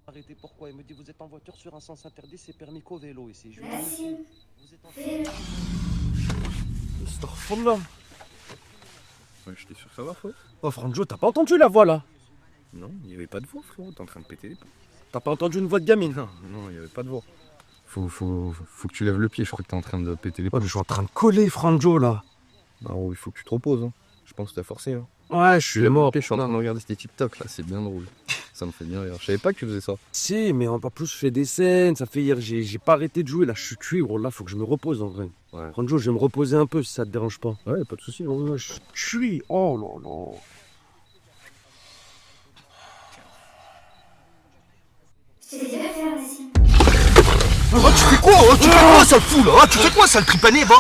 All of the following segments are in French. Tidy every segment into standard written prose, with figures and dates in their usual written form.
Arrêtez, pourquoi? Il me dit, vous êtes en voiture sur un sens interdit, c'est permis qu'au vélo ici. Je lui dis, monsieur, Nassim, vous êtes en... fais-le. Astaghfirullah. Ouais, je t'ai sûr que ça va, frérot. Oh Franjo, t'as pas entendu la voix là? Non, il n'y avait pas de voix, frérot. T'es en train de péter les plombs. T'as pas entendu une voix de gamine? Non, non, il n'y avait pas de voix. Faut que tu lèves le pied. Je crois que t'es en train de péter les Ouais, plombs. mais je suis en train de coller Franjo là. Non, il faut que tu te reposes. Hein. Je pense que t'as forcé. Hein. Ouais, je suis mort. Ok, je suis en train de regarder tes TikTok là. C'est bien drôle. Ça me fait bien rire. Je savais pas que tu faisais ça. Si, mais en plus je fais des scènes, ça fait hier, j'ai pas arrêté de jouer, là je suis cuit, gros, là faut que je me repose en vrai. Ouais. Franjo, je vais me reposer un peu si ça te dérange pas. Ouais, pas de soucis. Ouais, je suis cuit, oh là là. Je t'ai déjà fait, Nassim. Oh, tu fais quoi? Oh, tu fais quoi, sale fou là? Oh, tu fais quoi, sale tripané, va?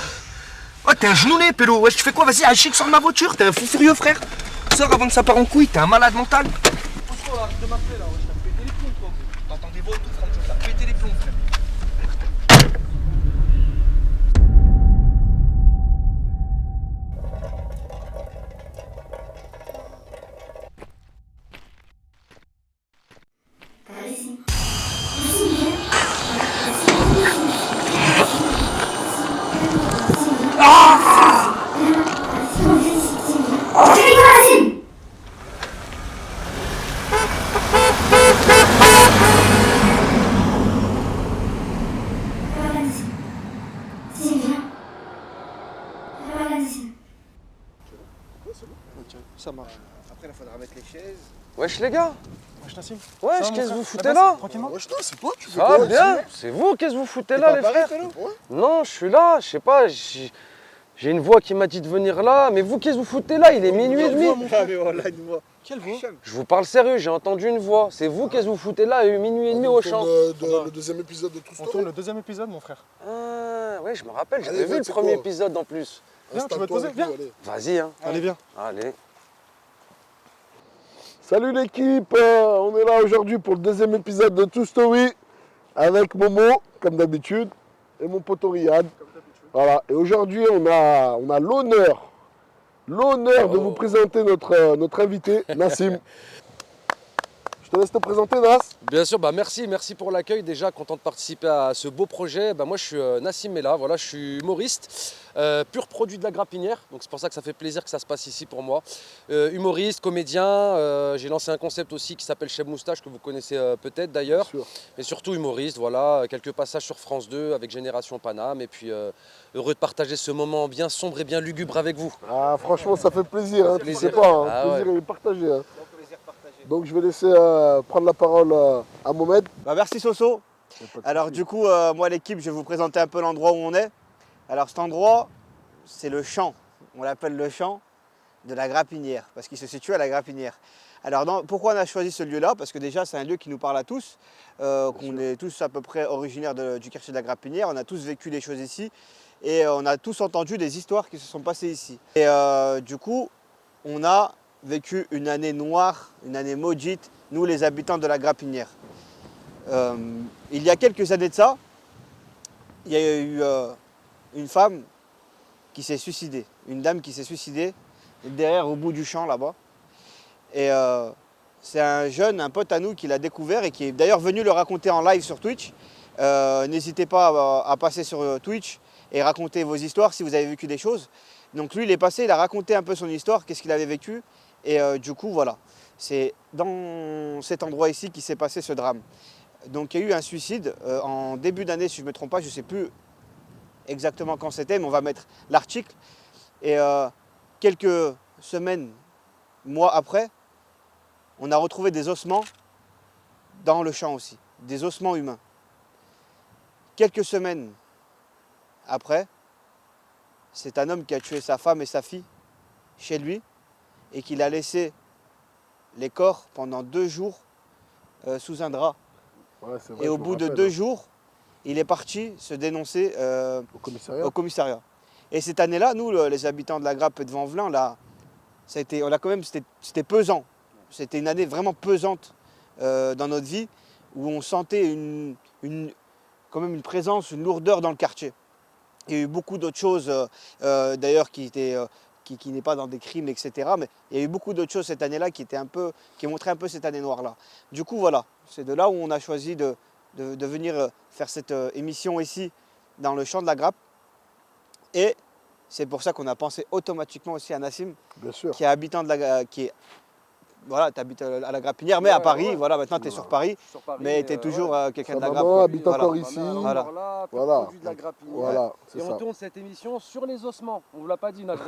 Oh, t'es un genouné, pélo. Ouais, tu fais quoi? Vas-y, Achik, sors de ma voiture. T'es un fou furieux, frère. Sors avant que ça part en couille. T'es un malade mental. Pose-toi là, arrête de m'appeler là. Ouais, je t'ai pété les plombs, toi. T'entends des voix autour, Franjo. T'as pété les plombs, frère. Nassim. Nassim, viens. Nassim. Voilà, Nassim. Nassim, viens. Voilà, Nassim. Ça marche. Après, il faudra mettre les chaises. Wesh les gars. Wesh Nassim. Wesh, Ça va, mon qu'est-ce que frère vous Ça foutez passe là? Tranquillement. Wesh, toi, c'est toi, tu fais Ah quoi bien. C'est vous, qu'est-ce que vous foutez là les frères? Non, je suis là, je sais pas, j'ai une voix qui m'a dit de venir là, mais vous, qu'est-ce que vous foutez là? Il est minuit et demi. Ah, mais voilà, une voix. Quelle voix? Je vous parle sérieux, j'ai entendu une voix. C'est vous, qu'est-ce que vous foutez là? Il est minuit et demi au champ. Le deuxième épisode de Tout On tourne le deuxième épisode, mon frère. Ah, ouais, je me rappelle, Allez, j'avais vu viens, le c'est premier quoi épisode en plus. Viens, tu veux te poser? Viens. Vas-y, hein. Allez, viens. Allez. Salut l'équipe, on est là aujourd'hui pour le deuxième épisode de Two Story avec Momo, comme d'habitude, et mon pote Riyad. Voilà, et aujourd'hui on a l'honneur de vous présenter notre invité, Nassim. Je te laisse te présenter, Nas. Bien sûr, merci pour l'accueil. Déjà, content de participer à ce beau projet. Moi, je suis Nassim Mella, voilà, je suis humoriste, pur produit de la Grapinière. Donc, c'est pour ça que ça fait plaisir que ça se passe ici pour moi. Humoriste, comédien. J'ai lancé un concept aussi qui s'appelle Cheb Moustache, que vous connaissez peut-être d'ailleurs. Bien sûr. Mais surtout humoriste, voilà. Quelques passages sur France 2 avec Génération Paname. Et puis, heureux de partager ce moment bien sombre et bien lugubre avec vous. Ah, franchement, ça fait plaisir, hein, tu Plaisir. sais pas, hein, Ah plaisir ouais. est partagé. Hein. Donc je vais laisser prendre la parole à Mohamed. Merci Soso. Y a pas de Alors souci. du coup, moi l'équipe, je vais vous présenter un peu l'endroit où on est. Alors cet endroit, c'est le champ. On l'appelle le champ de la Grapinière, parce qu'il se situe à la Grapinière. Alors pourquoi on a choisi ce lieu-là? Parce que déjà c'est un lieu qui nous parle à tous, qu'on est tous à peu près originaires du quartier de la Grapinière, on a tous vécu des choses ici, et on a tous entendu des histoires qui se sont passées ici. Et du coup, on a vécu une année noire, une année maudite, nous les habitants de la Grapinière. Il y a quelques années de ça, il y a eu une femme qui s'est suicidée, une dame qui s'est suicidée derrière au bout du champ là-bas. Et c'est un pote à nous qui l'a découvert et qui est d'ailleurs venu le raconter en live sur Twitch. N'hésitez pas à passer sur Twitch et raconter vos histoires si vous avez vécu des choses. Donc lui il est passé, il a raconté un peu son histoire, qu'est-ce qu'il avait vécu. Et du coup voilà, c'est dans cet endroit ici qui s'est passé ce drame. Donc il y a eu un suicide en début d'année, si je ne me trompe pas, je ne sais plus exactement quand c'était, mais on va mettre l'article. Et quelques semaines, mois après, on a retrouvé des ossements dans le champ aussi, des ossements humains. Quelques semaines après, c'est un homme qui a tué sa femme et sa fille chez lui et qu'il a laissé les corps pendant 2 jours sous un drap. Ouais, c'est vrai, Et au je me bout de rappelle, 2 hein. jours, il est parti se dénoncer Au commissariat. au commissariat. Et cette année-là, nous, les habitants de la Grappe et de Vanvelin, c'était pesant. C'était une année vraiment pesante dans notre vie, où on sentait quand même une présence, une lourdeur dans le quartier. Il y a eu beaucoup d'autres choses d'ailleurs qui qui n'est pas dans des crimes, etc. Mais il y a eu beaucoup d'autres choses cette année-là qui montraient un peu cette année noire-là. Du coup, voilà, c'est de là où on a choisi de venir faire cette émission ici, dans le champ de la grappe. Et c'est pour ça qu'on a pensé automatiquement aussi à Nassim, Bien sûr. qui est habitant voilà, tu habites à la Grappinière, mais à Paris, voilà, maintenant tu es sur Paris, mais tu es toujours quelqu'un de la Sa Grappe. maman quoi. habite Voilà. encore ici. Voilà. Là, Voilà. produit de la grappinière. Voilà, c'est Et on ça. tourne cette émission sur les ossements. On vous l'a pas dit, notre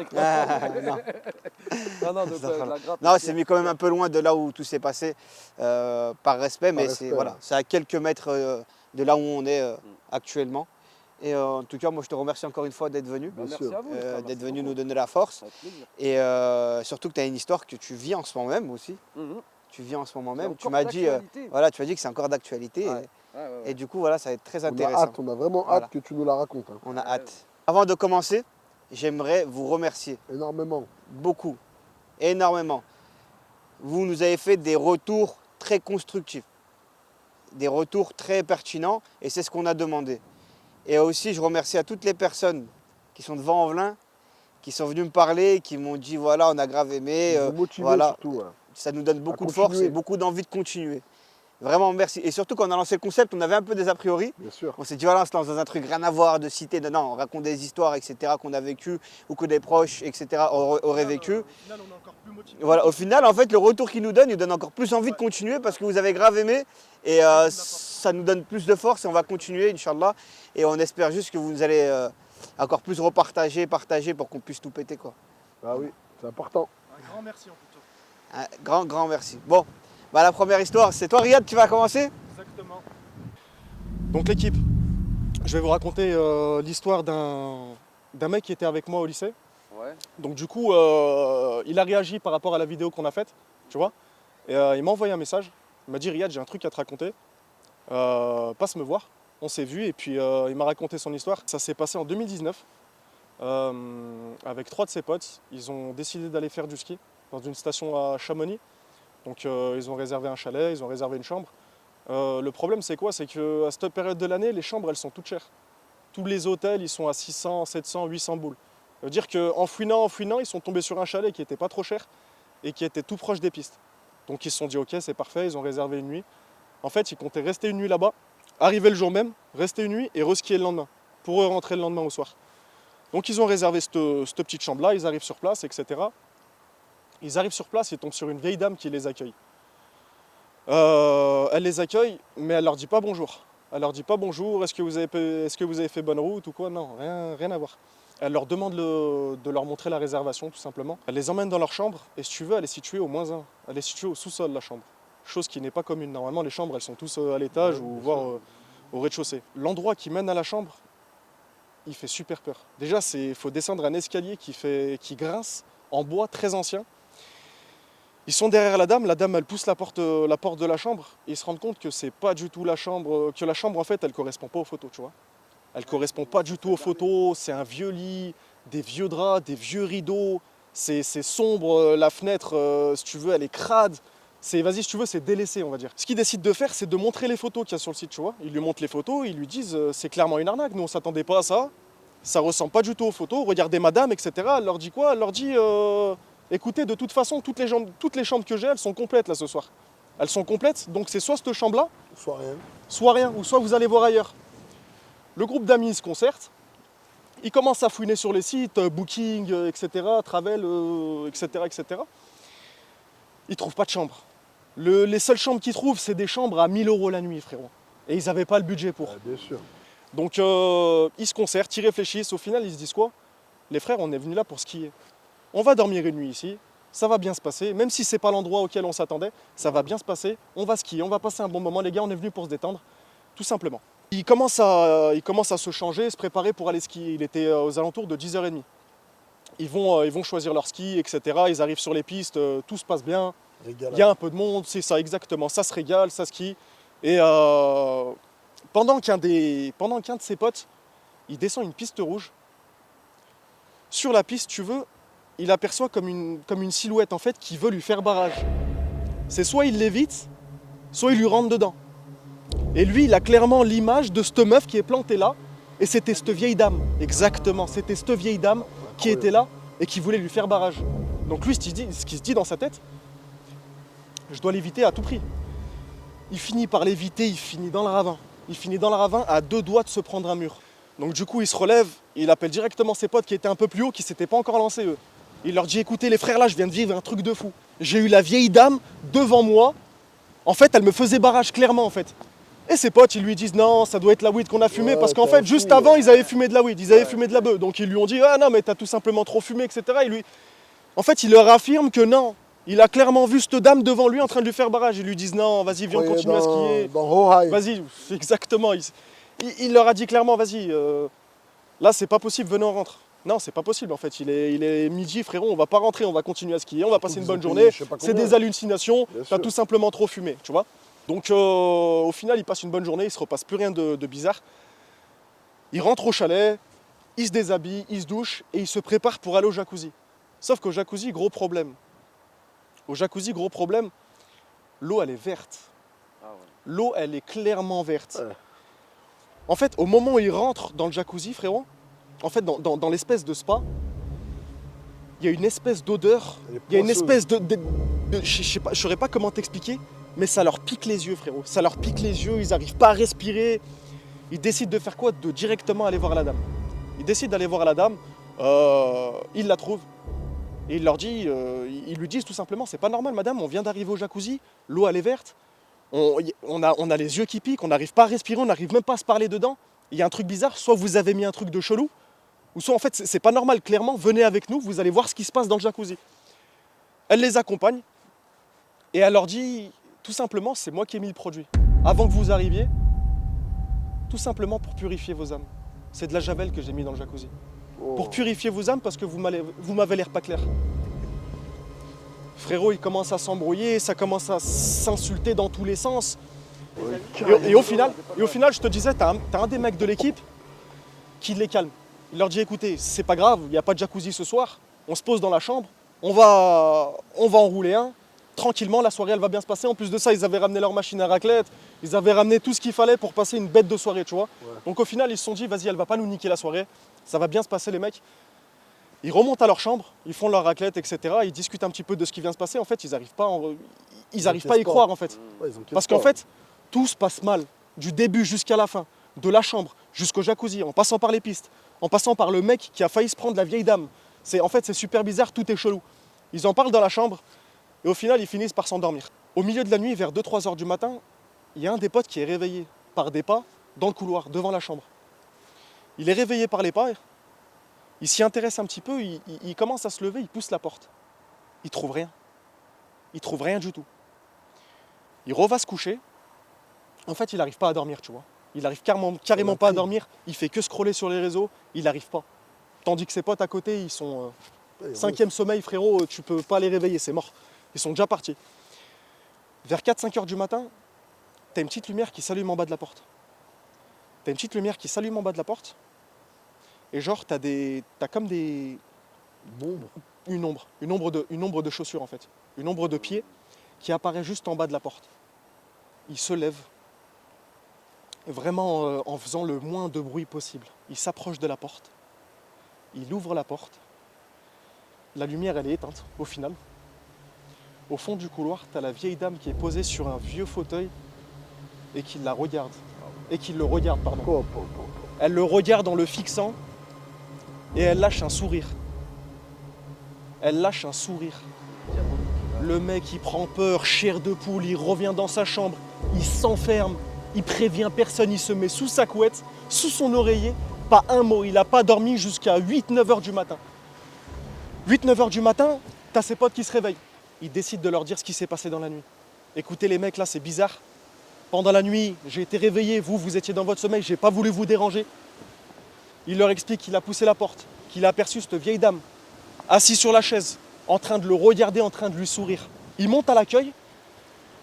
Non. non, donc, Ça, la grappe. Non, c'est mis quand même un peu loin de là où tout s'est passé, par respect, mais respect, voilà, c'est à quelques mètres de là où on est actuellement. Et en tout cas, moi je te remercie encore une fois d'être venu, Bien Merci sûr. à vous. les frères, merci d'être venu beaucoup. nous donner la force. Avec plaisir. Et surtout que tu as une histoire que tu vis en ce moment même aussi. Mhm. Tu vis en ce moment C'est même. Tu encore m'as dit, d'actualité. voilà, tu m'as dit que c'est encore d'actualité. Ouais. Ouais, ouais, ouais. Et du coup, voilà, ça va être très On a intéressant. hâte, on a vraiment Voilà. hâte que tu nous la racontes. Hein. On a hâte. Avant de commencer, j'aimerais vous remercier Énormément. beaucoup, énormément. Vous nous avez fait des retours très constructifs, des retours très pertinents, et c'est ce qu'on a demandé. Et aussi, je remercie à toutes les personnes qui sont devant Envelin, qui sont venues me parler, qui m'ont dit voilà, on a grave aimé, Vous motivez voilà. surtout. Ouais. Ça nous donne beaucoup de continuer. force et beaucoup d'envie de continuer. Vraiment merci. Et surtout quand on a lancé le concept, on avait un peu des a priori. Bien sûr. On s'est dit voilà, on se lance dans un truc rien à voir, de citer, non, on raconte des histoires, etc. qu'on a vécues ou que des proches, etc. auraient vécu. Au final, on est encore plus motivé. Voilà, au final, en fait, le retour qu'il nous donne, il donne encore plus envie de continuer parce que vous avez grave aimé et ça nous donne plus de force et on va continuer, Inch'Allah. Et on espère juste que vous allez encore plus partager pour qu'on puisse tout péter, quoi. Ah oui, c'est important. Un grand merci en tout cas. Un grand merci. Bon, bah, la première histoire, c'est toi, Riyad, qui va commencer. Exactement. Donc l'équipe, je vais vous raconter l'histoire d'un mec qui était avec moi au lycée. Ouais. Donc du coup, il a réagi par rapport à la vidéo qu'on a faite, tu vois. Et il m'a envoyé un message. Il m'a dit Riyad, j'ai un truc à te raconter. Passe me voir. On s'est vu et puis il m'a raconté son histoire. Ça s'est passé en 2019. Avec 3 de ses potes, ils ont décidé d'aller faire du ski dans une station à Chamonix. Donc ils ont réservé un chalet, ils ont réservé une chambre. Le problème c'est quoi? C'est qu'à cette période de l'année, les chambres elles sont toutes chères. Tous les hôtels ils sont à 600, 700, 800 boules. Ça veut dire qu'en fouinant, ils sont tombés sur un chalet qui n'était pas trop cher et qui était tout proche des pistes. Donc ils se sont dit ok c'est parfait, ils ont réservé une nuit. En fait ils comptaient rester une nuit là-bas, arriver le jour même, rester une nuit et reskier le lendemain, pour rentrer le lendemain au soir. Donc ils ont réservé cette petite chambre là, ils arrivent sur place, etc. Ils arrivent sur place, ils tombent sur une vieille dame qui les accueille. Elle les accueille, mais elle leur dit pas bonjour. Elle leur dit pas bonjour, est-ce que vous avez fait bonne route ou quoi? Non, rien à voir. Elle leur demande de leur montrer la réservation tout simplement. Elle les emmène dans leur chambre et si tu veux, elle est située au -1. Elle est située au sous-sol la chambre. Chose qui n'est pas commune. Normalement les chambres elles sont tous à l'étage ou voire au rez-de-chaussée. L'endroit qui mène à la chambre, il fait super peur. Déjà, il faut descendre un escalier qui grince en bois très ancien. Ils sont derrière la dame elle pousse la porte de la chambre et ils se rendent compte que c'est pas du tout la chambre, que la chambre en fait elle correspond pas aux photos, tu vois. Elle correspond pas du tout aux photos, c'est un vieux lit, des vieux draps, des vieux rideaux, c'est sombre, la fenêtre, si tu veux, elle est crade. Vas-y, si tu veux, c'est délaissé, on va dire. Ce qu'ils décident de faire, c'est de montrer les photos qu'il y a sur le site, tu vois. Ils lui montrent les photos, ils lui disent c'est clairement une arnaque, nous on s'attendait pas à ça ressemble pas du tout aux photos, regardez madame, etc. Elle leur dit quoi? Elle leur dit écoutez, de toute façon, toutes les chambres que j'ai, elles sont complètes là ce soir. Elles sont complètes, donc c'est soit cette chambre-là, soit rien, ou soit vous allez voir ailleurs. Le groupe d'amis se concerte, ils commencent à fouiner sur les sites, Booking, etc., Travel, etc., etc. Ils trouvent pas de chambre. Les seules chambres qu'ils trouvent, c'est des chambres à 1 000 € la nuit, frérot. Et ils n'avaient pas le budget pour. Bien sûr. Donc ils se concertent, ils réfléchissent, au final ils se disent quoi? Les frères, on est venus là pour skier. On va dormir une nuit ici, ça va bien se passer, même si c'est pas l'endroit auquel on s'attendait, ça va bien se passer, on va skier, on va passer un bon moment, les gars, on est venus pour se détendre, tout simplement. Ils commencent à se changer, se préparer pour aller skier, il était aux alentours de 10h30. Ils vont choisir leur ski, etc. Ils arrivent sur les pistes, tout se passe bien, il y a un peu de monde, c'est ça exactement, ça se régale, ça skie. Et pendant qu'un de ses potes, il descend une piste rouge, sur la piste, tu veux, il aperçoit comme une silhouette en fait qui veut lui faire barrage. C'est soit il l'évite, soit il lui rentre dedans. Et lui, il a clairement l'image de cette meuf qui est plantée là, et c'était cette vieille dame. Exactement, c'était cette vieille dame qui était là et qui voulait lui faire barrage. Donc lui, ce qu'il se dit dans sa tête, je dois l'éviter à tout prix. Il finit par l'éviter, il finit dans le ravin. Il finit dans le ravin à 2 doigts de se prendre un mur. Donc du coup, il se relève, il appelle directement ses potes qui étaient un peu plus haut, qui ne s'étaient pas encore lancés eux. Il leur dit, écoutez les frères, là, je viens de vivre un truc de fou. J'ai eu la vieille dame devant moi. En fait, elle me faisait barrage clairement en fait. Et ses potes, ils lui disent non, ça doit être la weed qu'on a fumé, parce qu'en fait, juste avant, ils avaient fumé de la weed, ils avaient fumé de la bœuf. Donc ils lui ont dit, ah non, mais t'as tout simplement trop fumé, etc. En fait, il leur affirme que non, il a clairement vu cette dame devant lui en train de lui faire barrage. Ils lui disent non, vas-y, viens, continue à skier. Vas-y, exactement. Il leur a dit clairement, vas-y, là, c'est pas possible, venez, on rentre. Non, c'est pas possible en fait. Il est midi, frérot, on va pas rentrer, on va continuer à skier, on va passer une bonne journée. C'est des hallucinations, t'as tout simplement trop fumé, tu vois. Donc au final, il passe une bonne journée, il se repasse plus rien de bizarre. Il rentre au chalet, il se déshabille, il se douche et il se prépare pour aller au jacuzzi. Sauf qu'au jacuzzi, gros problème. Au jacuzzi, gros problème, l'eau elle est verte. L'eau elle est clairement verte. En fait, au moment où il rentre dans le jacuzzi, frérot, en fait, dans l'espèce de spa, il y a une espèce d'odeur, il y a une espèce je ne saurais pas comment t'expliquer, mais ça leur pique les yeux, frérot. Ça leur pique les yeux, ils n'arrivent pas à respirer. Ils décident de faire quoi? De directement aller voir la dame. Ils décident d'aller voir la dame, ils la trouvent, et ils lui disent tout simplement, c'est pas normal madame, on vient d'arriver au jacuzzi, l'eau elle est verte, on a les yeux qui piquent, on n'arrive pas à respirer, on n'arrive même pas à se parler dedans. Il y a un truc bizarre, soit vous avez mis un truc de chelou, ou soit en fait c'est pas normal, clairement, venez avec nous, vous allez voir ce qui se passe dans le jacuzzi. Elle les accompagne, et elle leur dit, tout simplement, c'est moi qui ai mis le produit. Avant que vous arriviez, tout simplement pour purifier vos âmes. C'est de la javel que j'ai mis dans le jacuzzi. Pour purifier vos âmes parce que vous m'avez l'air pas clair. Frérot, il commence à s'embrouiller, ça commence à s'insulter dans tous les sens. Et au final, je te disais, t'as un des mecs de l'équipe qui les calme. Il leur dit, écoutez, c'est pas grave, il n'y a pas de jacuzzi ce soir, on se pose dans la chambre, on va enrouler un. Tranquillement, la soirée elle va bien se passer. En plus de ça, ils avaient ramené leur machine à raclette, ils avaient ramené tout ce qu'il fallait pour passer une bête de soirée, tu vois. Donc au final, ils se sont dit, vas-y, elle va pas nous niquer la soirée, ça va bien se passer les mecs. Ils remontent à leur chambre, ils font leur raclette, etc. Ils discutent un petit peu de ce qui vient de se passer. En fait, ils n'arrivent pas à y croire en fait. Parce qu'en fait, tout se passe mal, du début jusqu'à la fin, de la chambre jusqu'au jacuzzi, en passant par les pistes, en passant par le mec qui a failli se prendre la vieille dame. En fait, c'est super bizarre, tout est chelou. Ils en parlent dans la chambre. Et au final, ils finissent par s'endormir. Au milieu de la nuit, vers 2-3 heures du matin, il y a un des potes qui est réveillé par des pas dans le couloir, devant la chambre. Il est réveillé par les pas, il s'y intéresse un petit peu, il commence à se lever, il pousse la porte. Il trouve rien. Il trouve rien du tout. Il reva se coucher. En fait, il n'arrive pas à dormir, tu vois. Il n'arrive carrément pas à dormir. Il fait que scroller sur les réseaux, il n'arrive pas. Tandis que ses potes à côté, ils sont 5e sommeil, frérot, tu peux pas les réveiller, c'est mort. Ils sont déjà partis. Vers 4-5 heures du matin, t'as une petite lumière qui s'allume en bas de la porte. Et genre, t'as comme une ombre de chaussures en fait. Une ombre de pied qui apparaît juste en bas de la porte. Il se lève, vraiment en faisant le moins de bruit possible. Il s'approche de la porte. Il ouvre la porte. La lumière, elle est éteinte, au final. Au fond du couloir, t'as la vieille dame qui est posée sur un vieux fauteuil et qui la regarde. Elle le regarde en le fixant et elle lâche un sourire. Le mec, il prend peur, chair de poule, il revient dans sa chambre, il s'enferme, il prévient personne, il se met sous sa couette, sous son oreiller, pas un mot, il n'a pas dormi jusqu'à 8-9 heures du matin. 8-9 heures du matin, t'as ses potes qui se réveillent. Il décide de leur dire ce qui s'est passé dans la nuit. Écoutez les mecs, là c'est bizarre. Pendant la nuit, j'ai été réveillé, vous étiez dans votre sommeil, j'ai pas voulu vous déranger. Il leur explique qu'il a poussé la porte, qu'il a aperçu cette vieille dame, assise sur la chaise, en train de le regarder, en train de lui sourire. Il monte à l'accueil,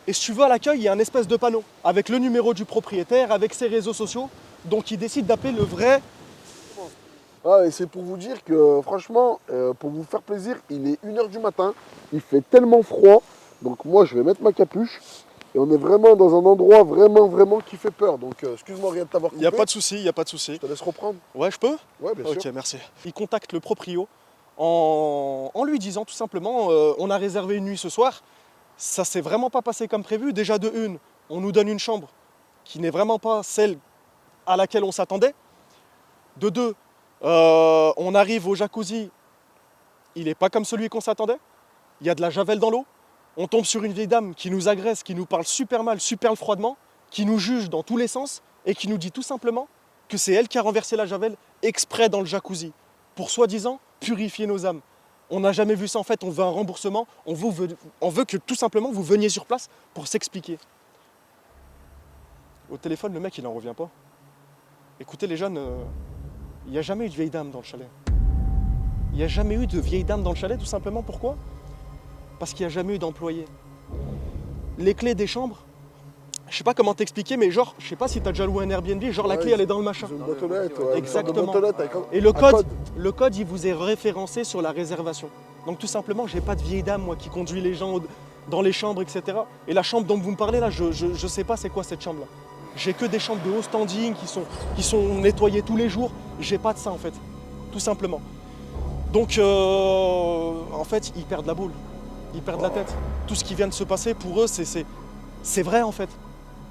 et si tu veux à l'accueil, il y a un espèce de panneau, avec le numéro du propriétaire, avec ses réseaux sociaux, donc il décide d'appeler le vrai. Et c'est pour vous dire que franchement, pour vous faire plaisir, il est 1h du matin, il fait tellement froid, donc moi je vais mettre ma capuche, et on est vraiment dans un endroit vraiment qui fait peur, donc excuse-moi rien de t'avoir coupé. Il n'y a pas de souci. Je te laisse reprendre. Ouais, je peux? Ouais, bien sûr. Ok, merci. Il contacte le proprio en lui disant tout simplement on a réservé une nuit ce soir, ça s'est vraiment pas passé comme prévu. Déjà de une, on nous donne une chambre qui n'est vraiment pas celle à laquelle on s'attendait. De deux, on arrive au jacuzzi, il n'est pas comme celui qu'on s'attendait. Il y a de la javel dans l'eau. On tombe sur une vieille dame qui nous agresse, qui nous parle super mal, super froidement, qui nous juge dans tous les sens et qui nous dit tout simplement que c'est elle qui a renversé la javel exprès dans le jacuzzi pour soi-disant purifier nos âmes. On n'a jamais vu ça en fait, on veut un remboursement, on veut que tout simplement vous veniez sur place pour s'expliquer. Au téléphone, le mec il n'en revient pas. Écoutez les jeunes, il n'y a jamais eu de vieille dame dans le chalet. Il n'y a jamais eu de vieille dame dans le chalet, tout simplement. Pourquoi? Parce qu'il n'y a jamais eu d'employé. Les clés des chambres, je sais pas comment t'expliquer, mais genre, je sais pas si t'as déjà loué un Airbnb, genre la clé elle est dans le machin. Une boîte aux lettres, ouais, Exactement. une boîte aux lettres avec Et le code, il vous est référencé sur la réservation. Donc tout simplement, j'ai pas de vieille dame, moi, qui conduit les gens dans les chambres, etc. Et la chambre dont vous me parlez là, je sais pas c'est quoi cette chambre là. J'ai que des chambres de haut standing qui sont nettoyées tous les jours. J'ai pas de ça en fait, tout simplement. Donc en fait, ils perdent la boule, ils perdent la tête. Tout ce qui vient de se passer pour eux, c'est vrai en fait.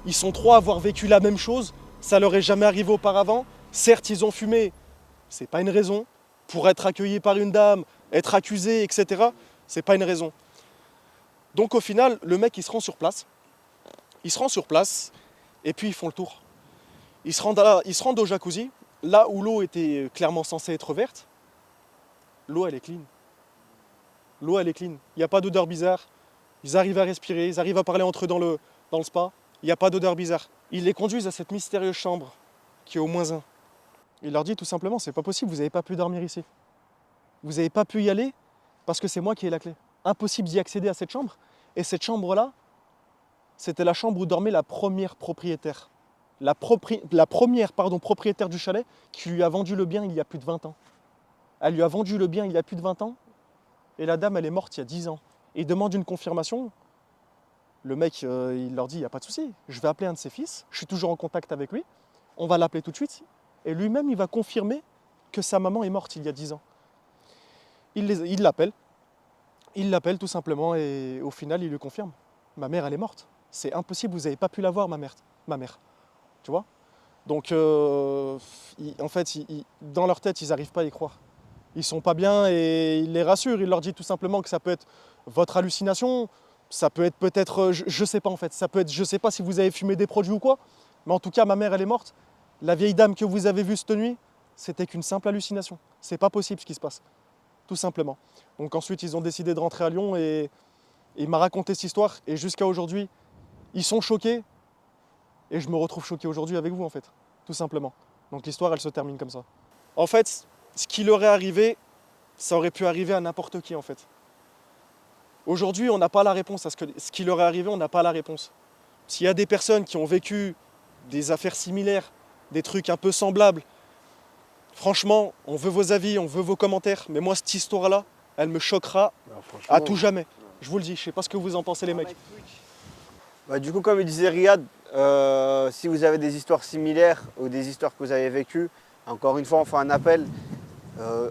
Ils sont trois à avoir vécu la même chose, ça leur est jamais arrivé auparavant. Certes, ils ont fumé, c'est pas une raison. Pour être accueillis par une dame, être accusé, etc., c'est pas une raison. Donc au final, le mec, il se rend sur place. Il se rend sur place, et puis ils font le tour. Ils se rendent au jacuzzi, là où l'eau était clairement censée être verte. L'eau, elle est clean. L'eau, elle est clean. Il n'y a pas d'odeur bizarre. Ils arrivent à respirer, ils arrivent à parler entre eux dans le spa. Il n'y a pas d'odeur bizarre. Ils les conduisent à cette mystérieuse chambre qui est au -1. Il leur dit tout simplement, c'est pas possible, vous n'avez pas pu dormir ici. Vous n'avez pas pu y aller parce que c'est moi qui ai la clé. Impossible d'y accéder à cette chambre. Et cette chambre-là, c'était la chambre où dormait la première propriétaire. La première propriétaire du chalet qui lui a vendu le bien il y a plus de 20 ans. Elle lui a vendu le bien il y a plus de 20 ans et la dame, elle est morte il y a 10 ans. Et il demande une confirmation. Le mec, il leur dit, il n'y a pas de souci, je vais appeler un de ses fils, je suis toujours en contact avec lui, on va l'appeler tout de suite. Et lui-même, il va confirmer que sa maman est morte il y a 10 ans. Il l'appelle tout simplement et au final, il lui confirme. Ma mère, elle est morte. C'est impossible, vous n'avez pas pu la voir, ma mère. Tu vois? Donc, en fait, dans leur tête, ils n'arrivent pas à y croire. Ils sont pas bien et il les rassure. Il leur dit tout simplement que ça peut être votre hallucination, ça peut être peut-être, je sais pas en fait, ça peut être, je sais pas si vous avez fumé des produits ou quoi, mais en tout cas, ma mère, elle est morte. La vieille dame que vous avez vue cette nuit, c'était qu'une simple hallucination. C'est pas possible ce qui se passe, tout simplement. Donc ensuite, ils ont décidé de rentrer à Lyon et il m'a raconté cette histoire. Et jusqu'à aujourd'hui, ils sont choqués. Et je me retrouve choqué aujourd'hui avec vous, en fait, tout simplement. Donc l'histoire, elle se termine comme ça. En fait, ce qui leur est arrivé, ça aurait pu arriver à n'importe qui, en fait. Aujourd'hui, on n'a pas la réponse à ce qui leur est arrivé, on n'a pas la réponse. S'il y a des personnes qui ont vécu des affaires similaires, des trucs un peu semblables, franchement, on veut vos avis, on veut vos commentaires. Mais moi, cette histoire-là, elle me choquera à tout jamais. Je vous le dis, je sais pas ce que vous en pensez, les mecs. Bah, du coup, comme il disait Riyad, si vous avez des histoires similaires ou des histoires que vous avez vécues, encore une fois, on fait un appel.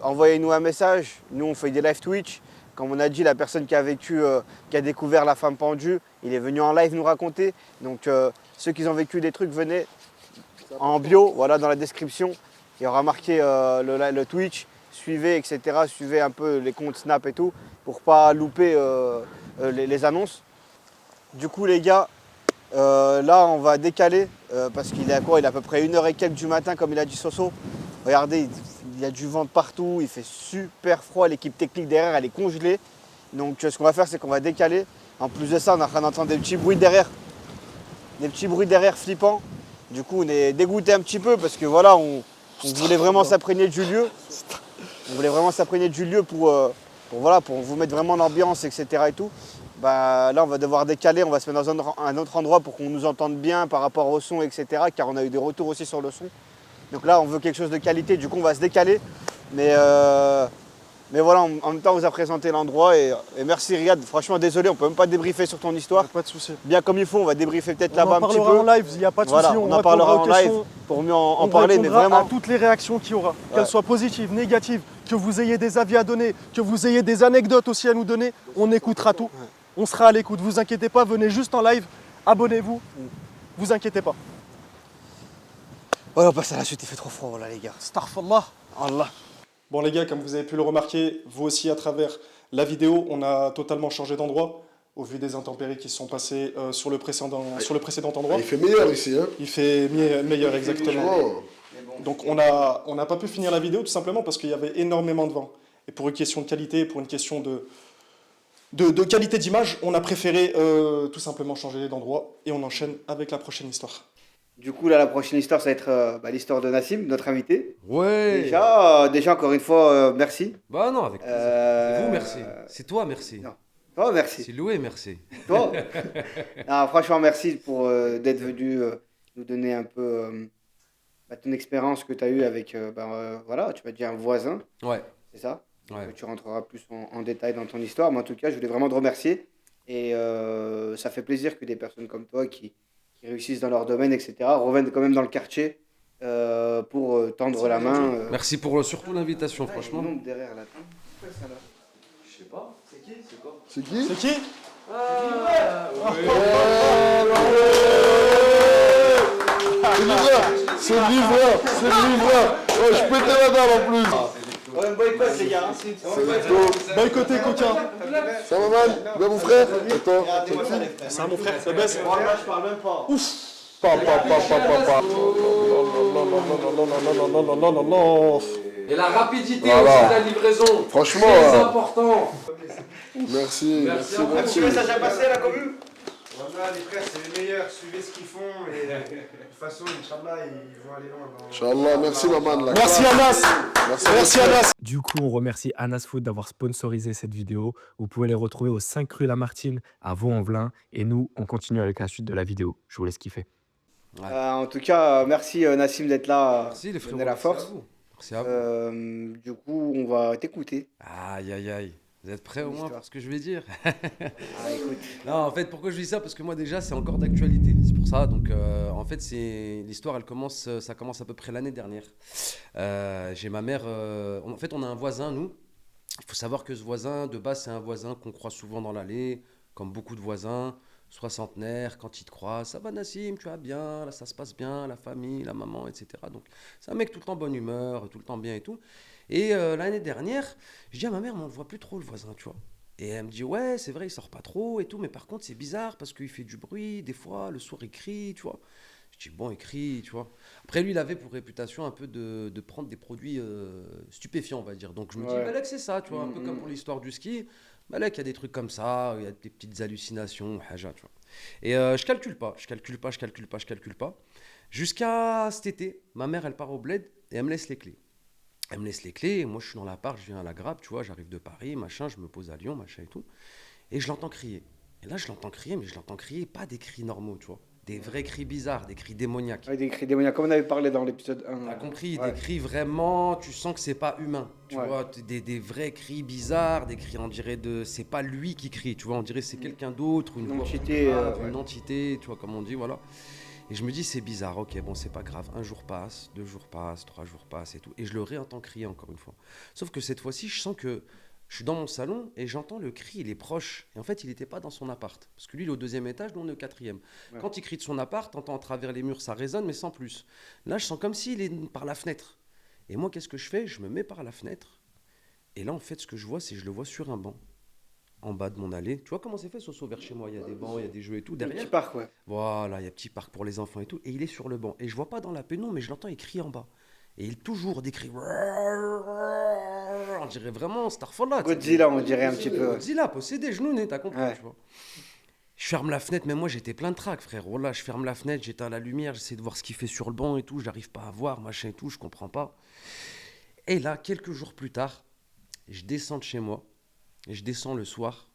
Envoyez-nous un message. Nous, on fait des live Twitch. Comme on a dit, la personne qui a vécu, qui a découvert la femme pendue, il est venu en live nous raconter. Donc, ceux qui ont vécu des trucs, venez en bio, voilà, dans la description. Il y aura marqué le Twitch. Suivez, etc. Suivez un peu les comptes Snap et tout pour pas louper les annonces. Du coup, les gars, là, on va décaler parce qu'il est à quoi? Il est à peu près 1h et quelques du matin, comme il a dit Soso. Regardez, il y a du vent de partout, il fait super froid, l'équipe technique derrière, elle est congelée. Donc, ce qu'on va faire, c'est qu'on va décaler. En plus de ça, on est en train d'entendre des petits bruits derrière. Des petits bruits derrière flippants. Du coup, on est dégoûté un petit peu parce que voilà, on voulait vraiment s'imprégner du lieu. On voulait vraiment s'imprégner du lieu pour vous mettre vraiment l'ambiance, etc. et tout. Bah, là, on va devoir décaler, on va se mettre dans un autre endroit pour qu'on nous entende bien par rapport au son, etc. Car on a eu des retours aussi sur le son. Donc là, on veut quelque chose de qualité, du coup, on va se décaler. Mais Mais voilà, en même temps, on vous a présenté l'endroit et merci Riyad. Franchement, désolé, on peut même pas débriefer sur ton histoire. Pas de souci. Bien comme il faut, on va débriefer peut-être On là-bas en un petit parlera peu. en live, il n'y a pas de Voilà, souci. on en parlera en live pour mieux en parler, mais répondra vraiment. à toutes les réactions qu'il y aura, qu'elles soient positives, négatives, que vous ayez des avis à donner, que vous ayez des anecdotes aussi à nous donner, on écoutera tout. On sera à l'écoute, vous inquiétez pas, venez juste en live, abonnez-vous, vous inquiétez pas. Voilà, on passe à la suite, il fait trop froid, voilà les gars. Astaghfirullah. Allah. Bon les gars, comme vous avez pu le remarquer, vous aussi à travers la vidéo, on a totalement changé d'endroit au vu des intempéries qui se sont passées sur le précédent endroit. Il fait meilleur ici, hein. Il fait meilleur, exactement. Franchement. Donc on n'a pas pu finir la vidéo tout simplement parce qu'il y avait énormément de vent. Et pour une question de qualité, pour une question de qualité d'image, on a préféré tout simplement changer d'endroit et on enchaîne avec la prochaine histoire. Du coup, là, la prochaine histoire, ça va être l'histoire de Nassim, notre invité. Ouais. Déjà encore une fois, merci. Bah non, avec plaisir. C'est vous, merci. C'est toi, merci. Non. Toi, merci. C'est Loué, merci. Toi. Non, franchement, merci pour d'être venu nous donner un peu ton expérience que tu as eue avec, voilà, tu m'as dit un voisin. Ouais. C'est ça. Ouais. Tu rentreras plus en détail dans ton histoire. Mais en tout cas, je voulais vraiment te remercier. Et ça fait plaisir que des personnes comme toi qui réussissent dans leur domaine, etc., reviennent quand même dans le quartier pour tendre la main. Merci pour surtout l'invitation, Ah, franchement. il y a une ombre derrière là. C'est quoi ça là? Je sais pas. C'est qui? C'est quoi? C'est qui? C'est qui? C'est le livreur, c'est le livreur. Oh, je pétais la dalle en plus. Ouais, boycott les gars. Boycotté coquin. Ça va, man? Bien, mon frère? Et toi? C'est mon frère, c'est baisse. Moi, je parle même pas. Pa. Non. Et la rapidité Voilà. aussi de la livraison. Franchement, Très important. merci. Un petit message à passer à la commune? Voilà, les frères, c'est les meilleurs. Suivez ce qu'ils font. Et de toute façon, Inch'Allah, ils vont aller loin. Inch'Allah, merci, maman. Merci Anas. Merci Anas. Du coup, on remercie Anas Food d'avoir sponsorisé cette vidéo. Vous pouvez les retrouver au 5 rue Lamartine à Vaux-en-Velin. Et nous, on continue avec la suite de la vidéo. Je vous laisse kiffer. En tout cas, merci Nassim d'être là. Merci les frérots. Donner la Merci à force. vous. Merci à vous. Du coup, on va t'écouter. Aïe, aïe, aïe. Vous êtes prêts au moins pour ce que je vais dire? Ah, écoute. Non, en fait, pourquoi je dis ça? Parce que moi, déjà, c'est encore d'actualité. C'est pour ça. Donc, en fait, l'histoire, ça commence à peu près l'année dernière. J'ai ma mère. En fait, on a un voisin, nous. Il faut savoir que ce voisin, de base, c'est un voisin qu'on croise souvent dans l'allée, comme beaucoup de voisins, soixantenaires, quand ils te croisent. Ça va, Nassim, tu vas bien, là, ça se passe bien, la famille, la maman, etc. Donc, c'est un mec tout le temps bonne humeur, tout le temps bien et tout. Et l'année dernière, je dis à ma mère, mais on le voit plus trop, le voisin, tu vois. Et elle me dit, ouais, c'est vrai, il sort pas trop et tout, mais par contre, c'est bizarre parce qu'il fait du bruit, des fois, le soir, il crie, tu vois. Je dis, bon, il crie, tu vois. Après, lui, il avait pour réputation un peu de prendre des produits stupéfiants, on va dire. Donc, je me dis, Malek, c'est ça, tu vois, un peu comme pour l'histoire du ski. Malek, il y a des trucs comme ça, il y a des petites hallucinations, haja, tu vois. Et je calcule pas. Jusqu'à cet été, ma mère, elle part au bled et elle me laisse les clés. Elle me laisse les clés, et moi je suis dans l'appart, je viens à la grappe, tu vois, j'arrive de Paris, machin, je me pose à Lyon, machin et tout. Et je l'entends crier. Et là, je l'entends crier, mais je l'entends crier pas des cris normaux, tu vois. Des vrais cris bizarres, des cris démoniaques. Ouais, des cris démoniaques, comme on avait parlé dans l'épisode 1. T'as compris, des cris vraiment, tu sens que c'est pas humain. Tu vois, des vrais cris bizarres, des cris, on dirait c'est pas lui qui crie, tu vois, on dirait que c'est quelqu'un d'autre, une entité, une entité, tu vois, comme on dit, voilà. Et je me dis, c'est bizarre, ok, bon, c'est pas grave. Un jour passe, 2 jours passent, 3 jours passent et tout. Et je le réentends crier encore une fois. Sauf que cette fois-ci, je sens que je suis dans mon salon et j'entends le cri, il est proche. Et en fait, il n'était pas dans son appart. Parce que lui, il est au 2e étage, nous, on est au 4e. Ouais. Quand il crie de son appart, t'entends à travers les murs, ça résonne, mais sans plus. Là, je sens comme s'il est par la fenêtre. Et moi, qu'est-ce que je fais? Je me mets par la fenêtre. Et là, en fait, ce que je vois, c'est que je le vois sur un banc. En bas de mon allée. Tu vois comment c'est fait, Soso, vers chez moi? Il y a des bancs, il y a des jeux et tout. Derrière. Un petit parc, ouais. Voilà, il y a un petit parc pour les enfants et tout. Et il est sur le banc. Et je vois pas dans la pénombre, mais je l'entends, il crie en bas. Et il toujours des cris. On dirait vraiment Starfall. Godzilla, on dirait un petit peu. Godzilla, possédé, genoux, t'as compris, tu vois. Je ferme la fenêtre, mais moi j'étais plein de trac, frère. Voilà, je ferme la fenêtre, j'éteins la lumière, j'essaie de voir ce qu'il fait sur le banc et tout. J'arrive pas à voir, machin et tout, je comprends pas. Et là, quelques jours plus tard, je descends de chez moi. Et je descends le soir.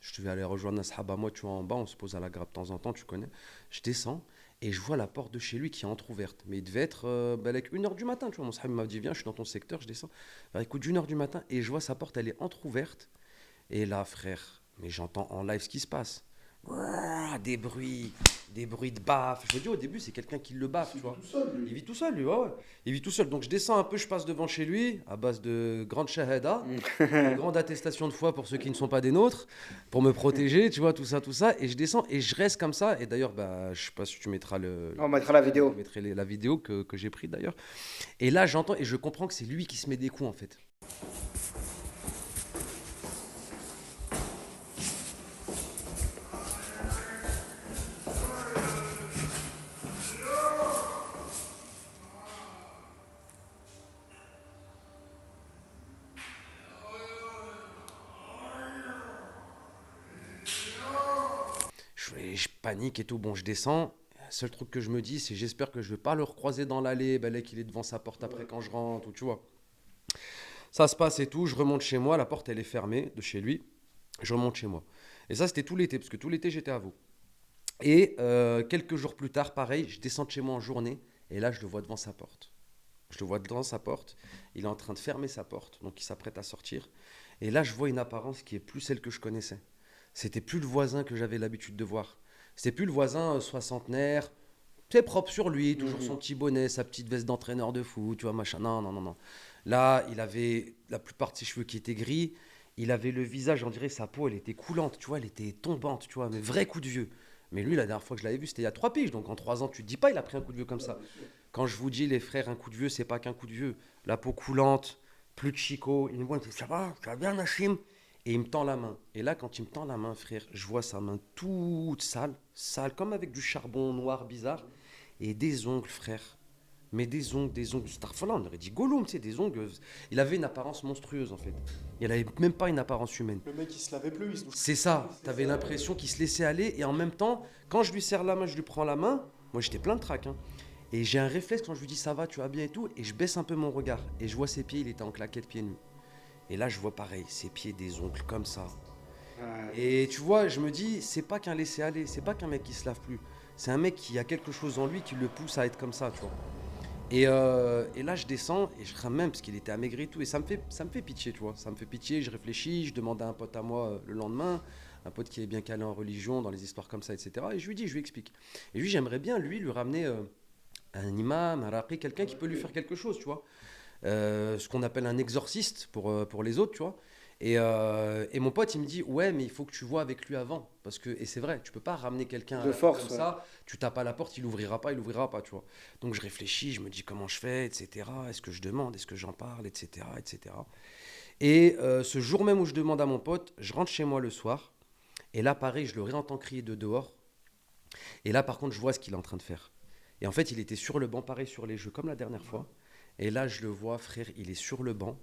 Je devais aller rejoindre un sahaba, moi, tu vois, en bas, on se pose à la grappe de temps en temps, tu connais. Je descends Et je vois la porte de chez lui qui est entrouverte. Mais il devait être avec 1h du matin, tu vois. Mon sahib m'a dit, viens, je suis dans ton secteur, je descends. Alors, écoute, 1h du matin, et je vois sa porte, elle est entrouverte. Et là, frère, mais j'entends en live ce qui se passe. Ouah, des bruits de baffe. Je me dis au début, c'est quelqu'un qui le baffe, tu vois. Il vit tout seul, lui, ouais. Il vit tout seul. Donc je descends un peu, je passe devant chez lui, à base de grande shahada, de grande attestation de foi pour ceux qui ne sont pas des nôtres, pour me protéger, tu vois, tout ça. Et je descends et je reste comme ça. Et d'ailleurs, bah, je sais pas si tu mettras On mettra la vidéo. Je mettrai la vidéo que j'ai prise d'ailleurs. Et là, j'entends et je comprends que c'est lui qui se met des coups, en fait. Je panique et tout. Bon, je descends. Le seul truc que je me dis, c'est j'espère que je ne vais pas le recroiser dans l'allée, là qu'il est devant sa porte après quand je rentre, ou tu vois. Ça se passe et tout. Je remonte chez moi. La porte, elle est fermée de chez lui. Je remonte chez moi. Et ça, c'était tout l'été, parce que tout l'été, j'étais à vous. Et quelques jours plus tard, pareil, je descends de chez moi en journée. Et là, je le vois devant sa porte. Je le vois devant sa porte. Il est en train de fermer sa porte. Donc, il s'apprête à sortir. Et là, je vois une apparence qui est plus celle que je connaissais. C'était plus le voisin que j'avais l'habitude de voir. C'était plus le voisin soixantenaire, c'est propre sur lui, toujours son petit bonnet, sa petite veste d'entraîneur de foot, tu vois, machin. Non. Là, il avait la plupart de ses cheveux qui étaient gris. Il avait le visage, on dirait sa peau, elle était coulante, tu vois, elle était tombante, tu vois, mais vrai coup de vieux. Mais lui, la dernière fois que je l'avais vu, c'était il y a 3 piges. Donc en 3 ans, tu te dis pas, il a pris un coup de vieux comme ça. Quand je vous dis, les frères, un coup de vieux, c'est pas qu'un coup de vieux. La peau coulante, plus de chicot. Il me voit, il me dit, ça va bien, Nassim? Et il me tend la main. Et là, quand il me tend la main, frère, je vois sa main toute sale, comme avec du charbon noir bizarre. Et des ongles, frère. Mais des ongles. Starfala, on aurait dit Gollum, tu sais, des ongles. Il avait une apparence monstrueuse, en fait. Il avait même pas une apparence humaine. Le mec, il se lavait plus. C'est ça. T'avais l'impression qu'il se laissait aller. Et en même temps, quand je lui serre la main, je lui prends la main. Moi, j'étais plein de trac. Hein. Et j'ai un réflexe quand je lui dis ça va, tu vas bien et tout. Et je baisse un peu mon regard. Et je vois ses pieds, il était en claquettes pieds nus. Et là, je vois pareil, ses pieds, des ongles comme ça. Et tu vois, je me dis, c'est pas qu'un laisser-aller, c'est pas qu'un mec qui se lave plus. C'est un mec qui a quelque chose en lui qui le pousse à être comme ça, tu vois. Et là, je descends et je crains même parce qu'il était amaigri et tout. Et ça me fait pitié, tu vois. Ça me fait pitié, je réfléchis, je demande à un pote à moi le lendemain, un pote qui est bien calé en religion, dans les histoires comme ça, etc. Et je lui dis, je lui explique. Et lui, j'aimerais bien, lui ramener un imam, un raqi, quelqu'un qui peut lui faire quelque chose, tu vois. Ce qu'on appelle un exorciste pour les autres, tu vois. Et mon pote, il me dit, ouais, mais il faut que tu vois avec lui avant. Parce que, et c'est vrai, tu peux pas ramener quelqu'un de force, comme ça, tu tapes à la porte, il ouvrira pas, tu vois. Donc je réfléchis, je me dis comment je fais, etc. Est-ce que je demande, est-ce que j'en parle, etc. Et ce jour même où je demande à mon pote, je rentre chez moi le soir. Et là, pareil, je le réentends crier de dehors. Et là, par contre, je vois ce qu'il est en train de faire. Et en fait, il était sur le banc, pareil, sur les jeux, comme la dernière fois. Et là, je le vois, frère, il est sur le banc.